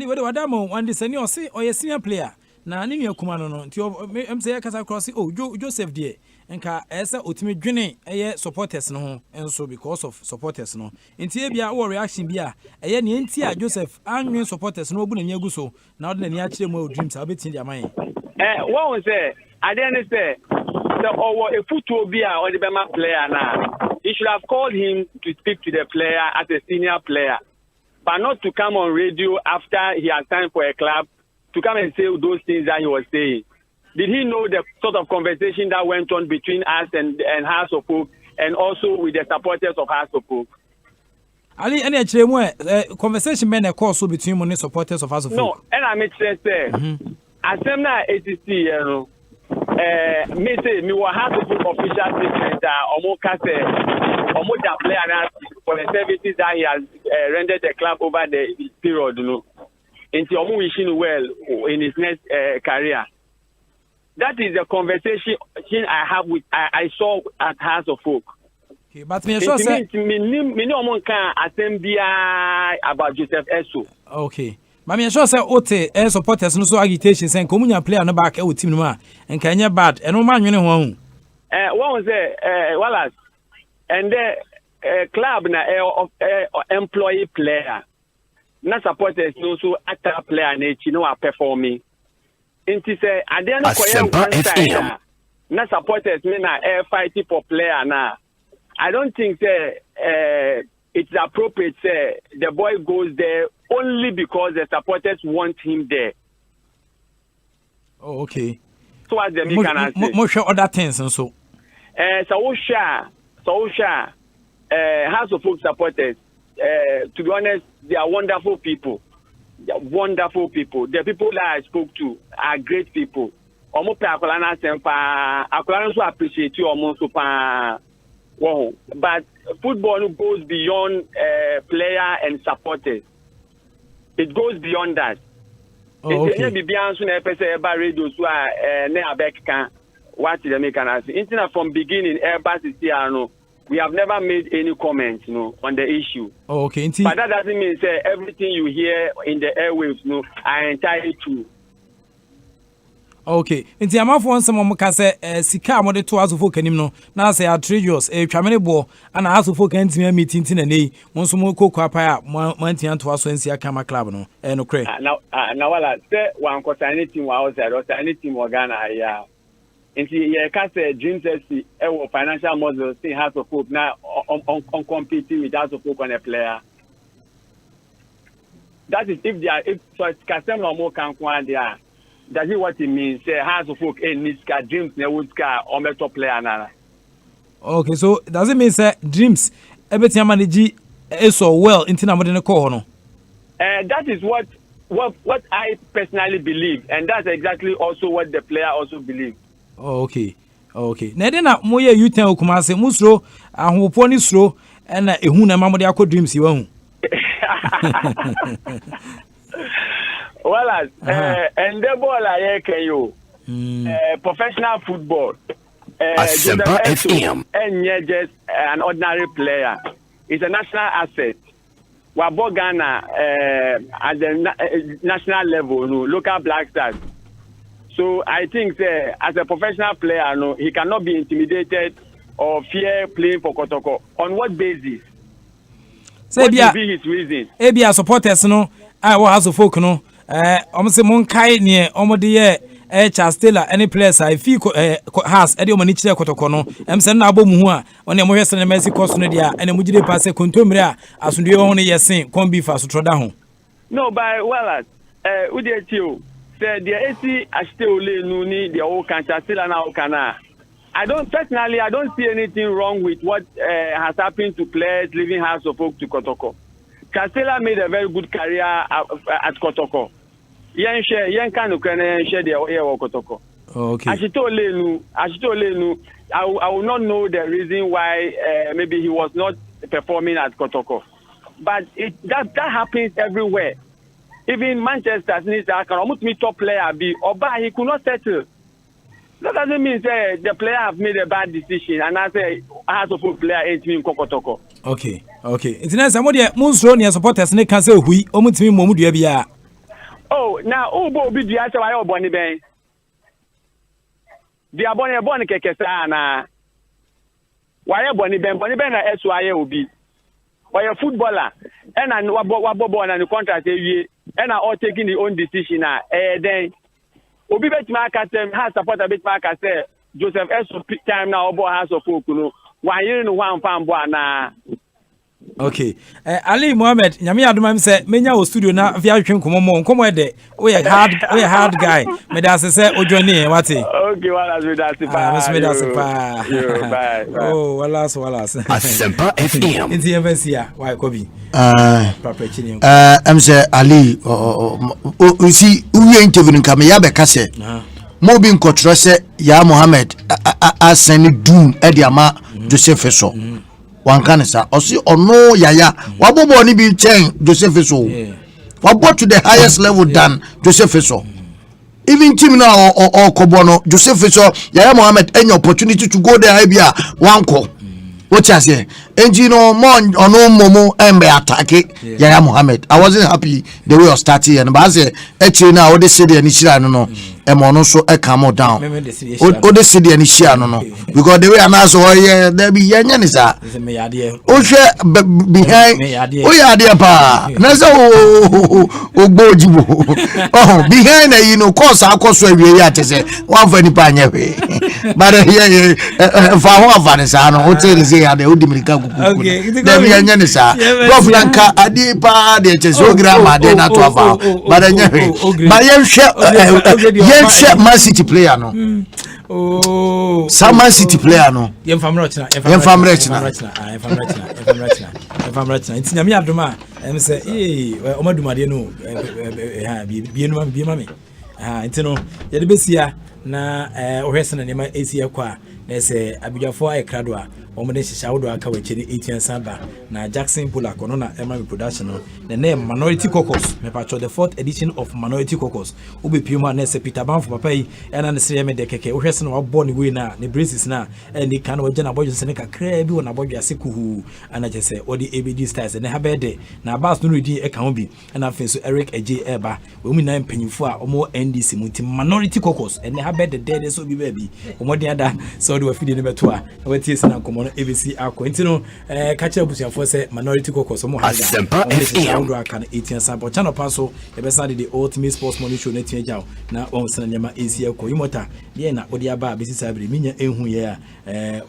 wede wadamo wande seni ose o senior player na nini akuma no nti emse ya kasa cross Joseph die enka esa otimi dwene eye supporters no ho enso because of supporters no nti e bia wo reaction bia eye ne nti a Joseph anwen supporters no obu na nyagu so na ode na ni akire mu dreams abetin dia man what we say ade ne say the owo a football bia or the Bema player na he should have called him to speak to the player as a senior player. But not to come on radio after he has signed for a club to come and say those things that he was saying. Did he know the sort of conversation that went on between us and House of Hope and also with the supporters of House of Hope? Ali, any conversation men a course between money supporters of us of no, and I make sense there. ASEMPA ATC, me say me will have to put official statement almost player for the services that he has rendered the club over the period, you know, into wishing well in his next career. That is the conversation I have with I saw at House of Folk. Okay, but me sure say me no one can ASEMPA about Joseph Esso. Okay. But me sure say Ote supporters no so agitation saying komunya player no back e team no ma enka nya bad e no ma nwene ho hu. One say Wallace and the club na employee player. Na supporters no so actor player na chi no are performing. Inti say ade no koye one side na supporters me na fight for player na. I don't think it's appropriate say the boy goes there only because the supporters want him there. Oh, okay. So as the can say more sure other things and so. House of Folk supporters, to be honest, they are wonderful people. They are wonderful people. The people that I spoke to are great people. Almost Akolana Sempa, Akolana so appreciate you almost super. Wow. But football goes beyond player and supporters. It goes beyond that. Oh, okay. From beginning, we have never made any comments, on the issue. Oh, okay. But that doesn't mean everything you hear in the airwaves, are entirely true. Okay. Inti amafo nsem mo ka se sika amode to asofo kanim no na say atrejos twamene bo ana asofo kan ntimi meeting tin na nei wonso mo kokwa pa a mantian to aso nsia kama club no no kre na wala se wan ko sanity wa o zero sanity mo Ghana ya inti ye ka se dream sexy e financial model still has to hope na on competing with us to on a player. That is if they are if so Kasem no more kan kwa there. That's what it means. House of Folk needs dreams never or top player na. Okay, so does it mean say dreams everything manage so well into na modern call no? That is what I personally believe, and that's exactly also what the player also believes. Oh, okay. Okay. Na dey na moye youth en Kumase musro ahopo ni sro na ehu na mamode akọ dreams yi wa hu. Well, and the ball I can you professional football. ASEMPA FM. And yeah, just an ordinary player. It's a national asset. Wabo Ghana at the national level, local black stars. So I think as a professional player, he cannot be intimidated or fear playing for Kotoko. On what basis? What will be his reason? Ebia supporters no, I will have to folk no. Almost mon kai near Omode Charles Taylor, any place I feel has Eddie Manichia Kotokono, Send Abo Mua, on the Moyes and Messi Cosnodia, and a Mujide Passe Contumria, as we only yasin, combi for Sutrodaho. No, by well, Udia said the AC Astole Nuni, the old cancer still an Okana. I don't see anything wrong with what has happened to players leaving House of Folk to Kotoko. Castella made a very good career at Kotoko. Yen can share the air of Kotoko. Okay. As she told Lenu, I will not know the reason why maybe he was not performing at Kotoko. But that happens everywhere. Even Manchester needs that can almost meet top player be or he could not settle. That doesn't mean the player have made a bad decision and I say I have to put player 18 in Kotoko. Okay. It's nice. Somebody Munstro near supporters ne can say we omutimi momu dua bia. Oh, now Obo bi dua say why oboni ben. Dia boni keke sa na. Why boni ben na eso aye obi. Why a footballer and wabo na the contract e and all taking the own decision na then obi bet ma ka say has supporter bet ma ka say Joseph Esso time na Obo House of Folk no. Why you no one fan boy na Okay. Ali Mohammed, nyame adoma me say menya o studio na via hwe nkomo e we hard guy. Me da say o join here what? Okay, Wallace, me da say pa. Bye. Oh, Wallace. ASEMPA FM. Inti evensia, why Kobi? Papa chini. I'm say Ali you see we interview nka me ya be ka say. Mo bi nkotra say ya Mohammed aseni doom e dia ma Joseph so. One can say, no, yaya, wabobo ni be chain Joseph so. Wabo to the highest level than Joseph so. Even team now or Kobono, Joseph so, Yaya Mohammed, any opportunity to go there, Ibia, one call. What you say? And you know, mon or no momo and be attack it, Yaya Mohammed. I wasn't happy the way I started, and Baze, actually now, what they say, and I don't know. And so a come down. Oh, the city and Ishia, no, because the way I'm also here, there be young is that. Oh, behind, oh, yeah, dear pa, Nazo, oh, Bojibo. Oh, behind, you know, course, I course, we are to say, one for the panya. But here, for one Vanisano, hotel is here, the Udimika. Okay, there be a Yanisa, Prof. Lanka, Adipa, the Chesogram, they not to have, but anyway, but young share. Man City player no. Oh. Some Man City player no. Yemfam rachna. Nti nyame adoma em say eh omadumade no bi ma me. Nti no ye de besia na ohwesena ne ma esia kwa na say abidwafo ayekrado a omode hihya wodo aka wachiri 18 samba na Jackson Bullock no na Emma production no the name Minority Caucus me patcho the 4th edition of Minority Caucus obi piuma na say Peter Banfo papa yi ena ne sere me de keke ohwese na wabo ne we na ne braces na eni kan waje na bojo sene kakra bi wona bojo ase kuhu ana je say odi ABD styles ne ha bede na bass no redi e kan ho bi na fe so Eric Eje Eba we mu na mpanyifo a omo NDC muti Minority Caucus ene ha bede de so bi ba bi omo de ada so de wafidi ne beto a wetie sena komo ABC Aquintino, catch up with your force Minority Caucus, ASEMPA FM. 18 sample channel paso, the best the ultimate sports money show net now. Now on Sanama ACL Coimota, Yena, Odiaba, Mrs. Sabri, Minya, Ehuya,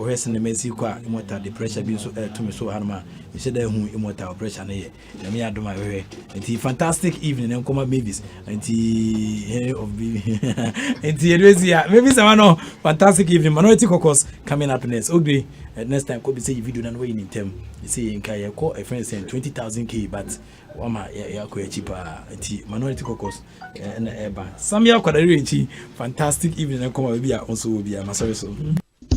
or Hesson the Messiqua, Imota, the pressure being so to me so Hanma, we said who Imota pressure near. Let me do my way. And the fantastic evening and come babies, and the of and the maybe someone fantastic evening, Minority Caucus coming up next. Okay. Next time could be say video and way in term. You see in Kaya call a friend saying 20,000 but wama ya cheaper Minority Caucus and eba. Some year fantastic evening and come will be also will be a sorry so.